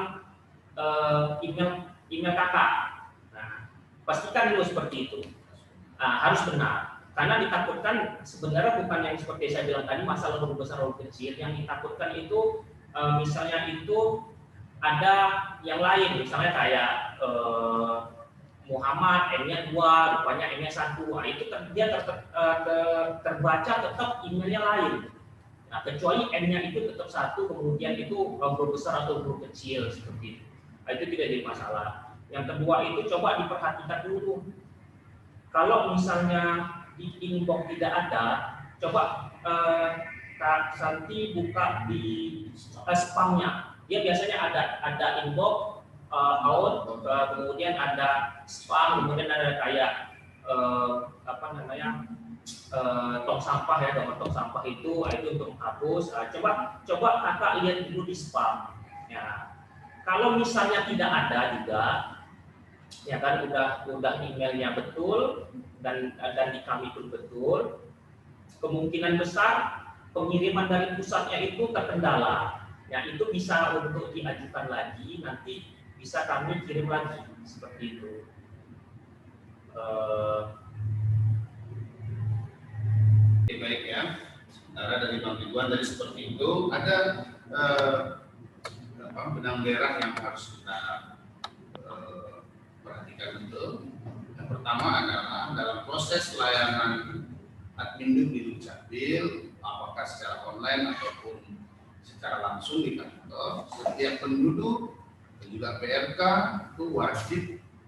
email kakak. Nah, pastikan dulu seperti itu. Harus benar. Karena ditakutkan sebenarnya bukan yang seperti saya bilang tadi masalah huruf besar huruf kecil. Yang ditakutkan itu misalnya itu ada yang lain, misalnya kayak Muhammad M-nya 2, rupanya M-nya 1. Nah, itu dia terbaca tetap emailnya lain. Nah, kecuali M-nya itu tetap 1, kemudian itu huruf besar atau huruf kecil seperti itu. Nah, itu tidak jadi masalah. Yang kedua itu coba diperhatikan dulu. Kalau misalnya di inbox tidak ada, coba Kak Santi buka di spamnya. Dia biasanya ada inbox, out, kemudian ada spam, kemudian ada kayak tong sampah ya, nomor tong sampah itu untuk menghapus. Coba kakak lihat dulu di spam. Ya, kalau misalnya tidak ada juga, ya kan udah emailnya betul dan di kami pun betul, kemungkinan besar pengiriman dari pusatnya itu terkendala. Ya, itu bisa untuk diajukan lagi, nanti bisa kami kirim lagi seperti itu. Baik ya, sementara dari Bang Ridwan tadi seperti itu, ada benang merah yang harus kita perhatikan betul. Yang pertama adalah dalam proses layanan admin di Dukcapil, apakah secara online ataupun secara langsung di kantor, setiap penduduk dan juga PRK itu wajib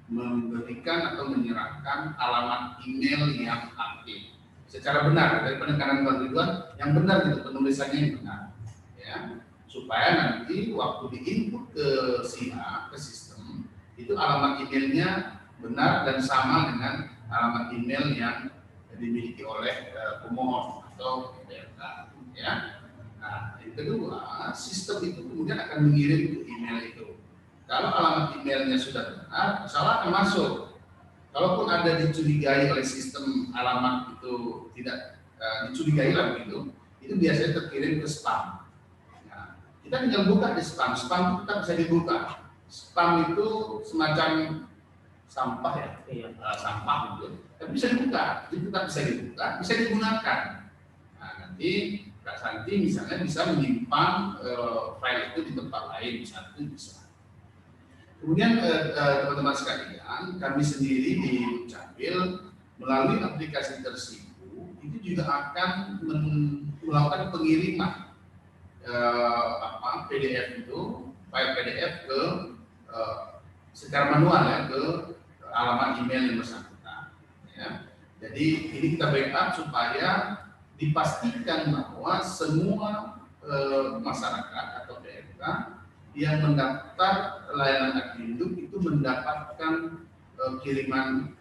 memberikan atau menyerahkan alamat email yang aktif secara benar. Dari penekanan Bang Ridwan yang benar gitu, penulisannya yang benar ya, supaya nanti waktu diinput ke ke sistem itu alamat emailnya benar dan sama dengan alamat email yang dimiliki oleh pemohon atau PRK ya. Nah, yang kedua, sistem itu kemudian akan mengirim ke email itu. Kalau alamat emailnya sudah benar, salah akan masuk. Kalaupun ada dicurigai oleh sistem alamat itu tidak dicurigai lah begitu, itu biasanya terkirim ke spam. Nah, kita tinggal buka di spam. Spam itu tetap bisa dibuka. Spam itu semacam sampah ya, sampah gitu. Tapi bisa dibuka, jadi tetap bisa dibuka, bisa digunakan. Nah, nanti Kak Santi misalnya bisa menyimpan file itu di tempat lain, misalnya itu bisa. Kemudian teman-teman sekalian, kami sendiri di Dukcapil melalui aplikasi Tersipu itu juga akan melakukan pengiriman PDF itu, file PDF ke secara manual ya ke alamat email yang bersangkutan. Ya. Jadi ini kita backup supaya dipastikan bahwa semua masyarakat atau PRK yang mendaftar layanan Adminduk itu mendapatkan kiriman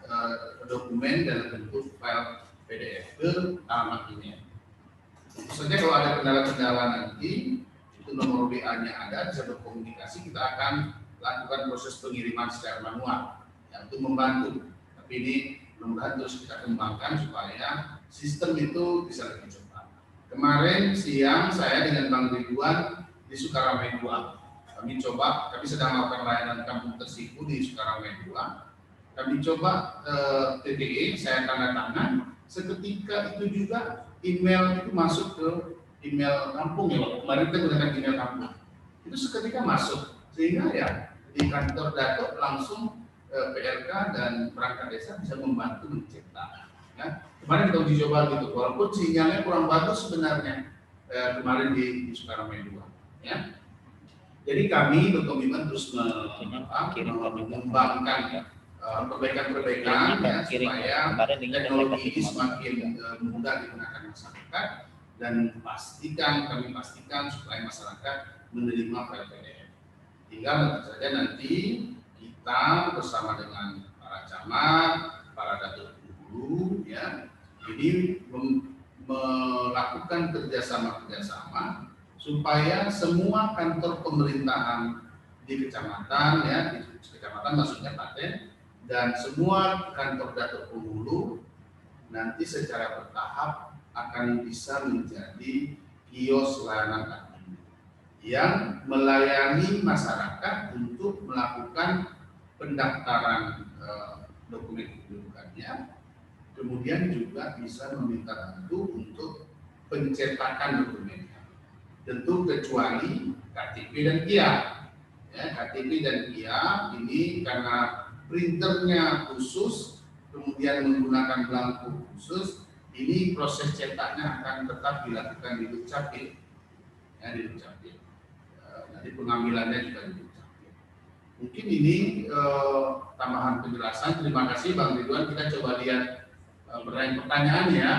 dokumen dalam bentuk file PDF ke alamat email. Maksudnya kalau ada kendala-kendala nanti, itu nomor WA-nya ada, bisa berkomunikasi, kita akan lakukan proses pengiriman secara manual ya, untuk membantu. Tapi ini mudah-mudahan terus kita kembangkan supaya sistem itu bisa lebih cepat. Kemarin siang saya dengan Bang Ridwan di Sukaramai 2. Kami sedang melakukan layanan kampung tersipu di Sukaramai 2. Kami coba TPE, saya tanda tangan, seketika itu juga email itu masuk ke email kampung ya, kemarin kita gunakan email kampung. Itu seketika masuk, sehingga ya di kantor Datuk langsung PRK dan perangkat desa bisa membantu mencetak. Ya. Kemarin kita uji coba gitu, walaupun sinyalnya kurang bagus sebenarnya kemarin di Sukaramai 2. Ya. Jadi kami berkomitmen terus mengembangkan perbaikan-perbaikan ya, supaya teknologi ini semakin mudah digunakan masyarakat dan kami pastikan supaya masyarakat menerima file PDF. Tinggal tentu saja nanti kita bersama dengan para camat, para datuk guru ya, ini melakukan kerjasama supaya semua kantor pemerintahan di kecamatan ya, di kecamatan maksudnya Klaten, dan semua kantor datuk penghulu nanti secara bertahap akan bisa menjadi kios layanan admin yang melayani masyarakat untuk melakukan pendaftaran dokumen kependudukannya, kemudian juga bisa meminta bantu untuk pencetakan dokumennya. Tentu kecuali KTP dan KIA. Ya, KTP dan KIA ini karena printernya khusus, kemudian menggunakan belangko khusus, ini proses cetaknya akan tetap dilakukan di Dukcapil. Ya, di Dukcapil. Nanti pengambilannya juga di Dukcapil. Mungkin ini tambahan penjelasan. Terima kasih Bang Ridwan. Kita coba lihat pertanyaan ya.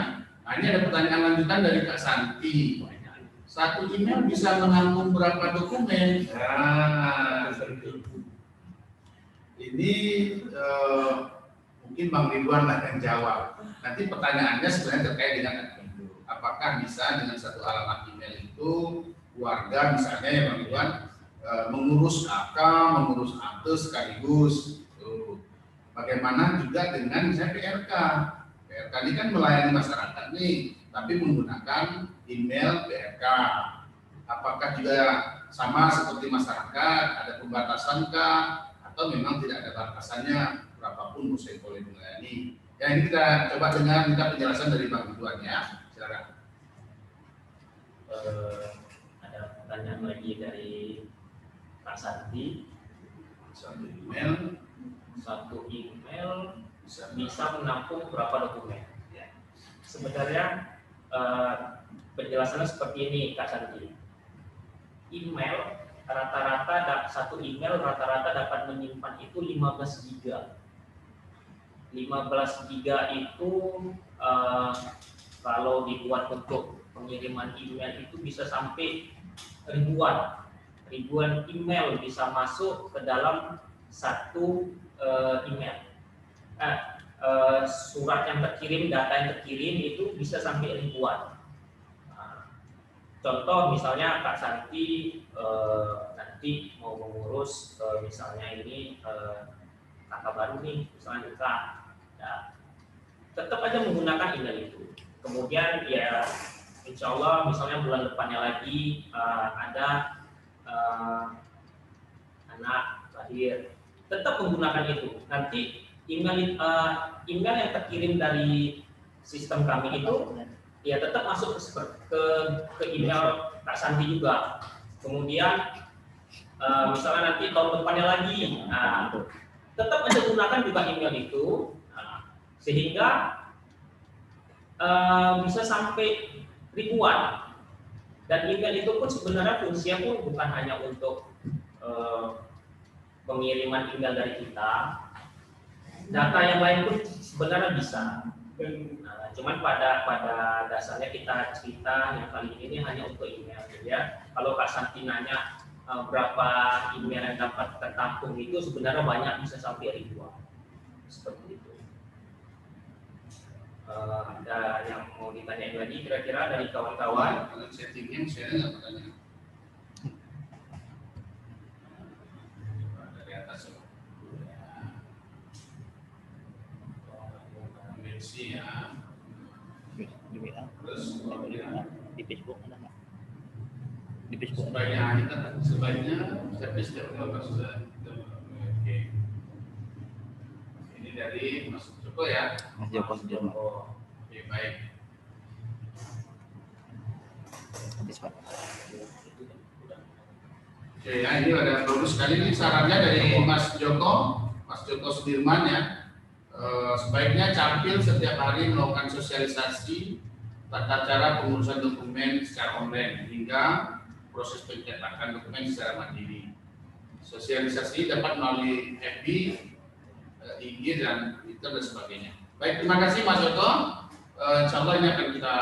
Nah, ini ada pertanyaan lanjutan dari Kak Santi. Satu email bisa mengandung berapa dokumen? Nah, ini mungkin Bang Ridwan akan jawab. Nanti pertanyaannya sebenarnya terkait dengan apakah bisa dengan satu alamat email itu warga misalnya ya Bang Ridwan mengurus AK, mengurus akte sekaligus. Bagaimana juga dengan misalnya PRK? PRK ini kan melayani masyarakat nih, tapi menggunakan email PRK. Apakah juga sama seperti masyarakat, ada pembatasankah, atau memang tidak ada batasannya, berapapun musik boleh melayani? Ya, ini kita coba dengar minta penjelasan dari Bang Ridwan ya. Silakan. Ada pertanyaan lagi dari Pak Santi. Satu email bisa menampung berapa dokumen? Ya. Sebenarnya penjelasannya seperti ini Kak Santi. Email rata-rata satu email rata-rata dapat menyimpan itu 15 giga. 15 giga itu kalau dibuat untuk pengiriman email itu bisa sampai ribuan email bisa masuk ke dalam satu email. Surat yang terkirim, data yang terkirim itu bisa sampai ribuan. Contoh misalnya Kak Santi nanti mau mengurus misalnya ini kakak baru nih, misalnya nikah, ya, tetap aja menggunakan email itu. Kemudian ya insya Allah misalnya bulan depannya lagi ada anak lahir, tetap menggunakan itu. Nanti email yang terkirim dari sistem kami itu ya tetap masuk ke email Kak Santi juga. Kemudian misalnya nanti tahun depannya lagi, tetap aja gunakan juga email itu, sehingga bisa sampai ribuan. Dan email itu pun sebenarnya fungsinya pun bukan hanya untuk pengiriman email dari kita, data yang lain pun sebenarnya bisa. Cuman pada dasarnya kita cerita yang kali ini hanya untuk email. Jadi ya, kalau Kak Santi nanya berapa email yang dapat tertampung itu sebenarnya banyak, bisa sampai ribuan. Seperti itu. Ada yang mau ditanyain lagi kira-kira dari kawan-kawan? Kalau settingnya saya nggak bertanya. Di Facebook. Sebaiknya step kalau sudah. Oke. Ini dari Mas Joko ya. Mas Joko Sudirman. Oke, baik. Habis Pak. Oke, ya, ini ada bagus sekali ini sarannya dari Mas Joko Sudirman ya. Sebaiknya Capil setiap hari melakukan sosialisasi tata cara pengurusan dokumen secara online hingga proses pencetakan dokumen secara mandiri. Sosialisasi dapat melalui FB, IG dan Twitter dan sebagainya. Baik, terima kasih Mas Joko. Insya Allah ini akan kita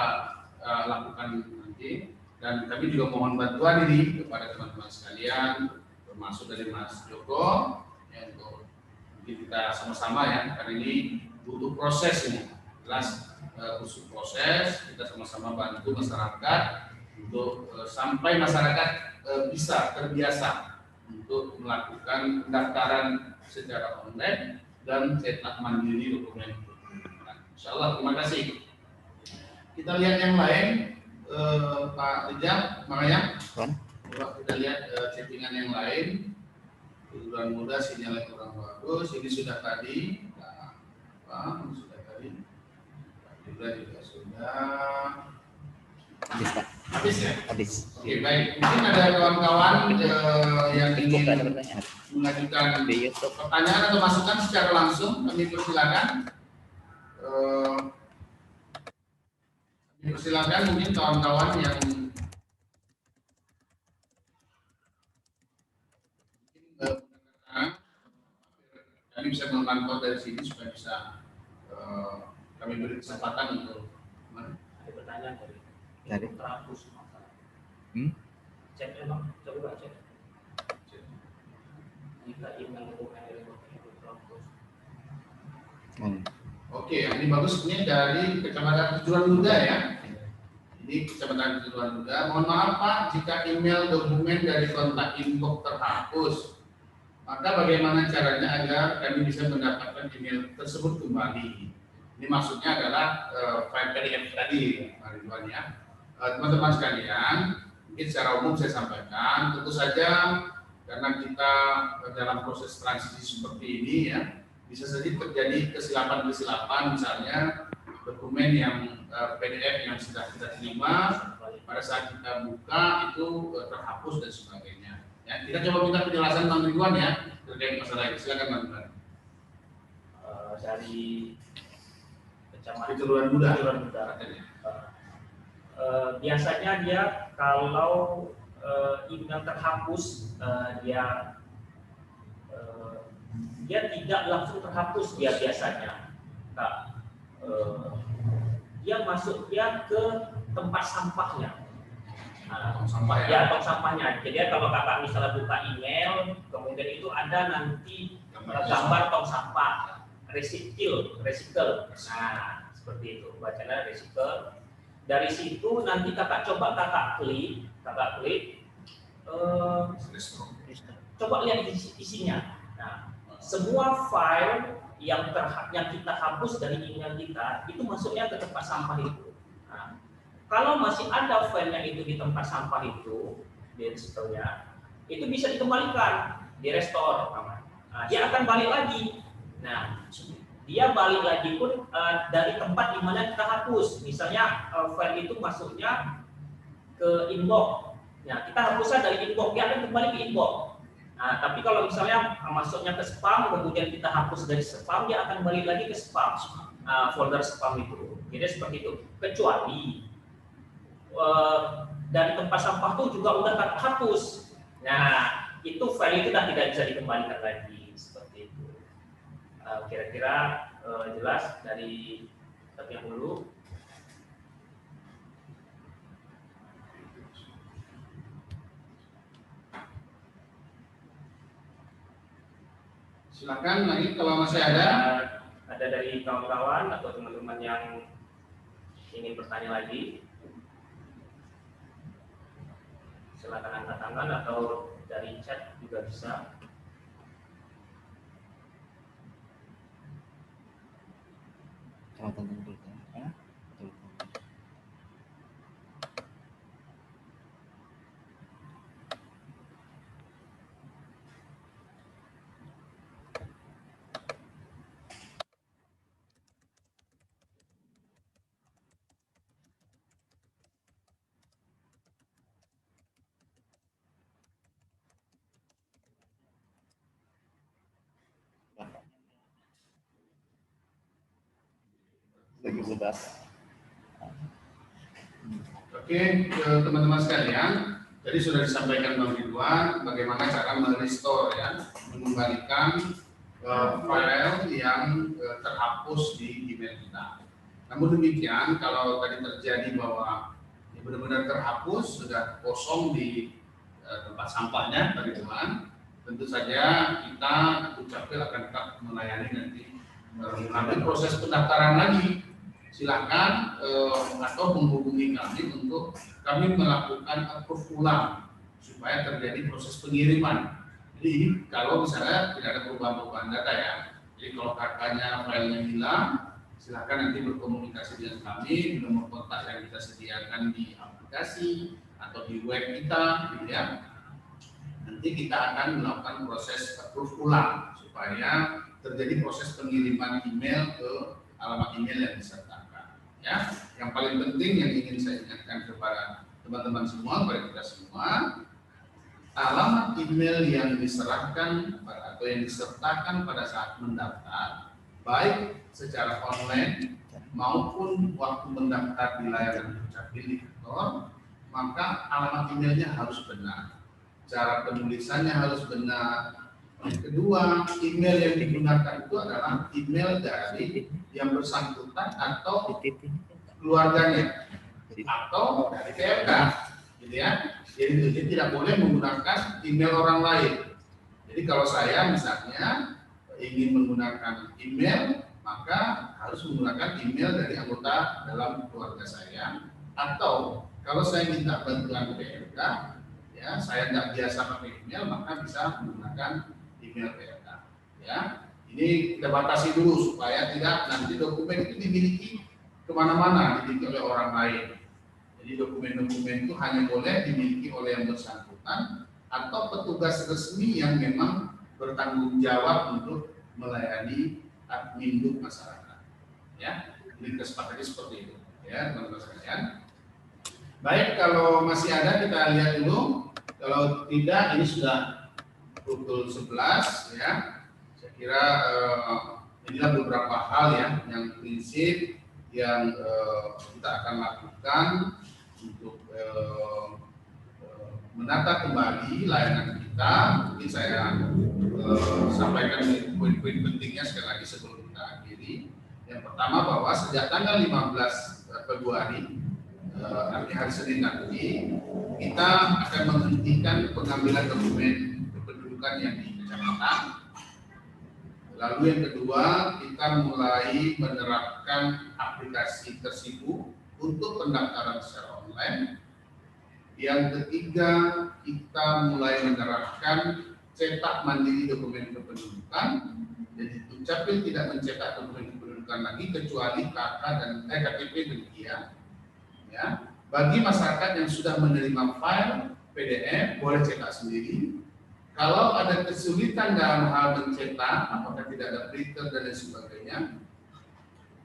lakukan nanti. Dan kami juga mohon bantuan ini kepada teman-teman sekalian, termasuk dari Mas Joko, ya, untuk mungkin kita sama-sama ya, karena ini butuh proses ini, jelas butuh proses, kita sama-sama bantu masyarakat untuk sampai masyarakat bisa terbiasa untuk melakukan pendaftaran secara online dan cetak mandiri dokumen. Nah, insya Allah, terima kasih. Kita lihat yang lain. Pak Rijal, makanya coba kita lihat chattingan yang lain. Kebetulan muda sinyalnya kurang bagus. Ini sudah tadi, sudah tadi. Juga sudah. Habis Pak. Habis ya? Habis. Oke, baik. Mungkin ada kawan-kawan yang ingin Ada pertanyaan. mengajukan Di YouTube. pertanyaan atau masukan secara langsung, kami persilakan. Silakan mungkin kawan-kawan yang kami bisa memantau dari sini supaya bisa kami beri kesempatan untuk Ada pertanyaan Dari? terhapus masalah. Cek emang, coba cek. Jika email dokumen dari terhapus. Oke, ini bagus, ini dari Kecamatan Kejuruan Muda ya. Ini Kecamatan Kejuruan Muda. Mohon maaf Pak, jika email dokumen dari kontak inbox terhapus, maka bagaimana caranya agar kami bisa mendapatkan email tersebut kembali? Ini maksudnya adalah file PDF tadi, Pak Ridwan ya. Teman-teman sekalian, mungkin secara umum saya sampaikan, tentu saja karena kita dalam proses transisi seperti ini ya, bisa saja terjadi kesilapan-kesilapan, misalnya dokumen yang PDF yang sudah kita terima pada saat kita buka itu terhapus dan sebagainya. Ya, kita coba minta penjelasan Bang Ridwan ya terkait masalah ini. Silakan Bang Ridwan. Dari Kecamatan Kejuruan Muda. Biasanya dia kalau email terhapus dia tidak langsung terhapus dia biasanya. Nah, dia masuknya ke tempat sampahnya. Tong sampah ya. Ya, tong sampahnya. Jadi kalau kakak misalnya buka email, kemudian itu ada nanti gambar tong sampah, recycle. Nah, seperti itu. Bacanya recycle. Dari situ nanti kakak coba klik, coba lihat isinya. Nah, semua file yang kita hapus dari email kita itu masuknya ke tempat sampah itu. Nah, kalau masih ada filenya itu di tempat sampah itu, di recycle-nya, itu bisa dikembalikan, di restore. Nah, dia akan balik lagi. Nah, dia balik lagi pun dari tempat di mana kita hapus. Misalnya file itu masuknya ke inbox. Nah, kita hapusnya dari inbox, dia akan kembali ke inbox. Nah, tapi kalau misalnya masuknya ke spam, kemudian kita hapus dari spam, dia akan balik lagi ke spam, folder spam itu. Jadi seperti itu. Kecuali dari tempat sampah itu juga udah terhapus. Nah, itu file itu sudah tidak bisa dikembalikan lagi. Seperti itu. Kira-kira jelas dari yang dulu. Silakan lagi kalau masih ada. Ada dari kawan-kawan atau teman-teman yang ingin bertanya lagi. Silakan angkat tangan atau dari chat juga bisa. Oke, teman-teman sekalian, tadi sudah disampaikan Bang Ridwan bagaimana cara merestore ya, mengembalikan file yang terhapus di email kita. Namun demikian, kalau tadi terjadi bahwa ya benar-benar terhapus, sudah kosong di tempat sampahnya, Bang Ridwan, tentu saja kita Dukcapil akan tetap melayani nanti mengambil proses pendaftaran lagi. Silakan atau menghubungi kami untuk kami melakukan approve ulang supaya terjadi proses pengiriman. Jadi kalau misalnya tidak ada perubahan-perubahan data ya, jadi kalau kakaknya filenya hilang, silakan nanti berkomunikasi dengan kami di nomor kontak yang kita sediakan di aplikasi atau di web kita, gitu ya. Nanti kita akan melakukan proses approve ulang supaya terjadi proses pengiriman email ke alamat email yang disertakan. Ya, yang paling penting yang ingin saya ingatkan kepada teman-teman semua, kepada kita semua, alamat email yang diserahkan atau yang disertakan pada saat mendaftar, baik secara online maupun waktu mendaftar di layanan Dukcapil di kantor, maka alamat emailnya harus benar, cara penulisannya harus benar. Yang kedua, email yang digunakan itu adalah email dari yang bersangkutan atau keluarganya atau dari PRK, gitu ya. Jadi tidak boleh menggunakan email orang lain. Jadi kalau saya misalnya ingin menggunakan email, maka harus menggunakan email dari anggota dalam keluarga saya. Atau kalau saya minta bantuan PRK, ya saya tidak biasa pakai email, maka bisa menggunakan email PRK. Ya, ini kita batasi dulu supaya tidak nanti dokumen itu dimiliki kemana-mana, dimiliki oleh orang lain. Jadi dokumen-dokumen itu hanya boleh dimiliki oleh yang bersangkutan atau petugas resmi yang memang bertanggung jawab untuk melayani admin Duk masyarakat. Ya, ini kesepakatan seperti itu. Ya, teman-teman sekalian. Baik, kalau masih ada kita lihat dulu. Kalau tidak, ini sudah pukul 11 ya. Saya kira inilah beberapa hal ya yang prinsip yang kita akan lakukan untuk menata kembali layanan kita. Mungkin saya sampaikan poin-poin pentingnya sekali lagi sebelum kita akhiri. Yang pertama bahwa sejak tanggal 15 Februari artinya hari Senin nanti, kita akan menghentikan pengambilan dokumen kependudukan yang di kecamatan. Lalu yang kedua, kita mulai menerapkan aplikasi Tersibu untuk pendaftaran secara online. Yang ketiga, kita mulai menerapkan cetak mandiri dokumen kependudukan. Jadi Dukcapil tidak mencetak dokumen kependudukan lagi kecuali KK dan KTP demikian. Ya, bagi masyarakat yang sudah menerima file PDF boleh cetak sendiri. Kalau ada kesulitan dalam hal mencetak, apakah tidak ada printer dan lain sebagainya,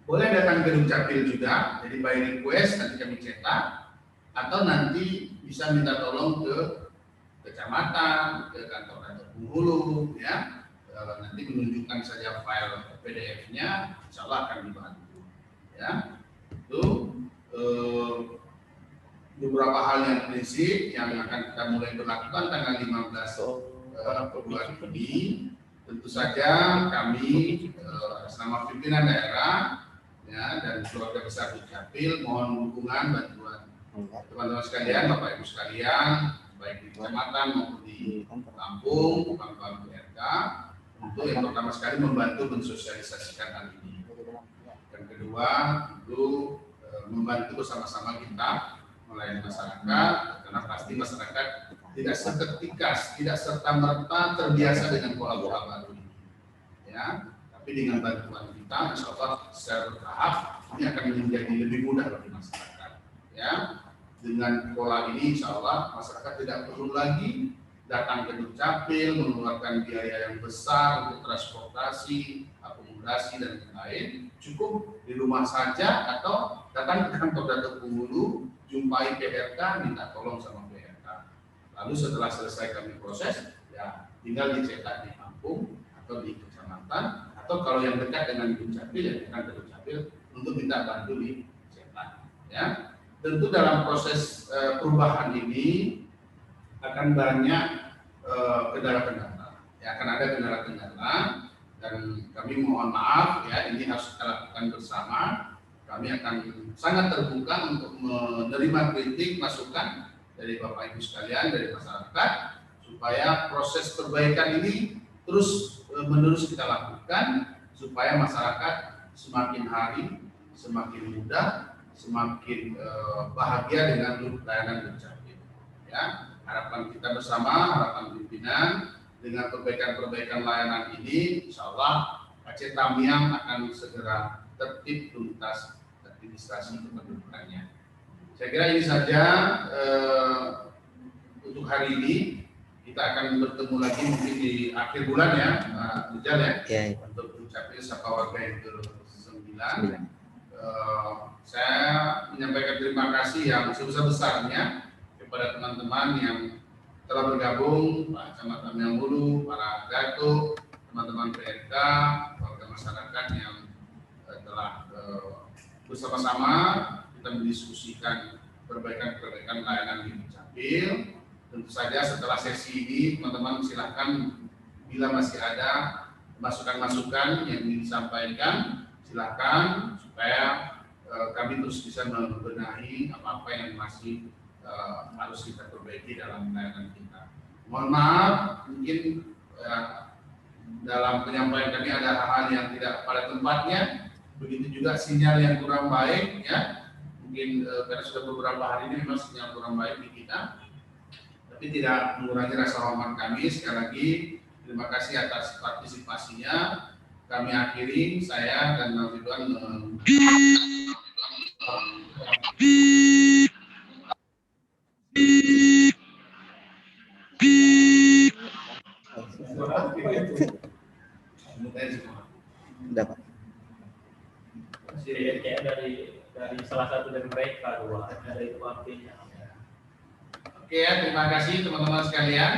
boleh datang ke Dukcapil juga. Jadi by request nanti kami cetak, atau nanti bisa minta tolong ke kecamatan, ke kantor-kantor penghulu, ya. Nanti menunjukkan saja file PDF-nya, insya Allah akan dibantu. Ya, itu beberapa hal yang prinsip yang akan kita mulai berlakukan tanggal 15 Februari ini. Tentu saja kami selama pimpinan daerah ya, dan keluarga besar Dukcapil mohon dukungan bantuan teman-teman sekalian, Bapak Ibu sekalian, baik di kecamatan maupun di kampung, kampung PRK, untuk yang pertama sekali membantu mensosialisasikan hal ini. Yang kedua, tentu membantu bersama-sama kita melayani masyarakat, karena pasti masyarakat tidak seketika, tidak serta-merta terbiasa dengan pola-pola baru ini. Ya, tapi dengan bantuan kita, insya Allah secara bertahap ini akan menjadi lebih mudah bagi masyarakat. Ya, dengan pola ini, insya Allah masyarakat tidak perlu lagi datang ke Dukcapil mengeluarkan biaya yang besar untuk transportasi, akomodasi dan lain-lain. Cukup di rumah saja atau datang ke kantor Datuk Penghulu, jumpai PRK, minta tolong sama PRK. Lalu setelah selesai kami proses, ya tinggal dicetak di kampung atau di kecamatan, atau kalau yang dekat dengan Dukcapil, ya kan ke Dukcapil untuk minta bantu di cetak. Ya, tentu dalam proses perubahan ini akan banyak kendala-kendala. Ya, akan ada kendala-kendala dan kami mohon maaf ya, ini harus kita lakukan bersama. Kami akan sangat terbuka untuk menerima kritik, masukan dari Bapak Ibu sekalian, dari masyarakat, supaya proses perbaikan ini terus menerus kita lakukan, supaya masyarakat semakin hari semakin mudah, semakin bahagia dengan layanan Dukcapil. Ya, harapan kita bersama, harapan pimpinan dengan perbaikan-perbaikan layanan ini, insya Allah Aceh Tamiang akan segera tertib tuntas administrasi kependudukannya. Saya kira ini saja untuk hari ini. Kita akan bertemu lagi mungkin di akhir bulan ya, Pak Rijal ya, untuk Dukcapil Sapa Warga yang ke-9. Saya menyampaikan terima kasih yang sebesar-besarnya kepada teman-teman yang telah bergabung, Pak Camat Tamiang Hulu, para datuk, teman-teman PRK, warga masyarakat yang telah bersama-sama kita mendiskusikan perbaikan-perbaikan layanan di Dukcapil. Tentu saja setelah sesi ini teman-teman silahkan bila masih ada masukan-masukan yang ingin disampaikan, silahkan supaya kami terus bisa membenahi apa-apa yang masih harus kita perbaiki dalam layanan kita. Mohon maaf, mungkin dalam penyampaian kami ada hal-hal yang tidak pada tempatnya, begitu juga sinyal yang kurang baik ya. Mungkin karena sudah beberapa hari ini memang sinyal kurang baik di kita, tapi tidak mengurangi rasa hormat kami. Sekali lagi terima kasih atas partisipasinya. Kami akhiri, saya dan Bang Ridwan Dapat. Kayak dari salah satu dari mereka dua, ada itu artinya. Oke ya, terima kasih teman-teman sekalian.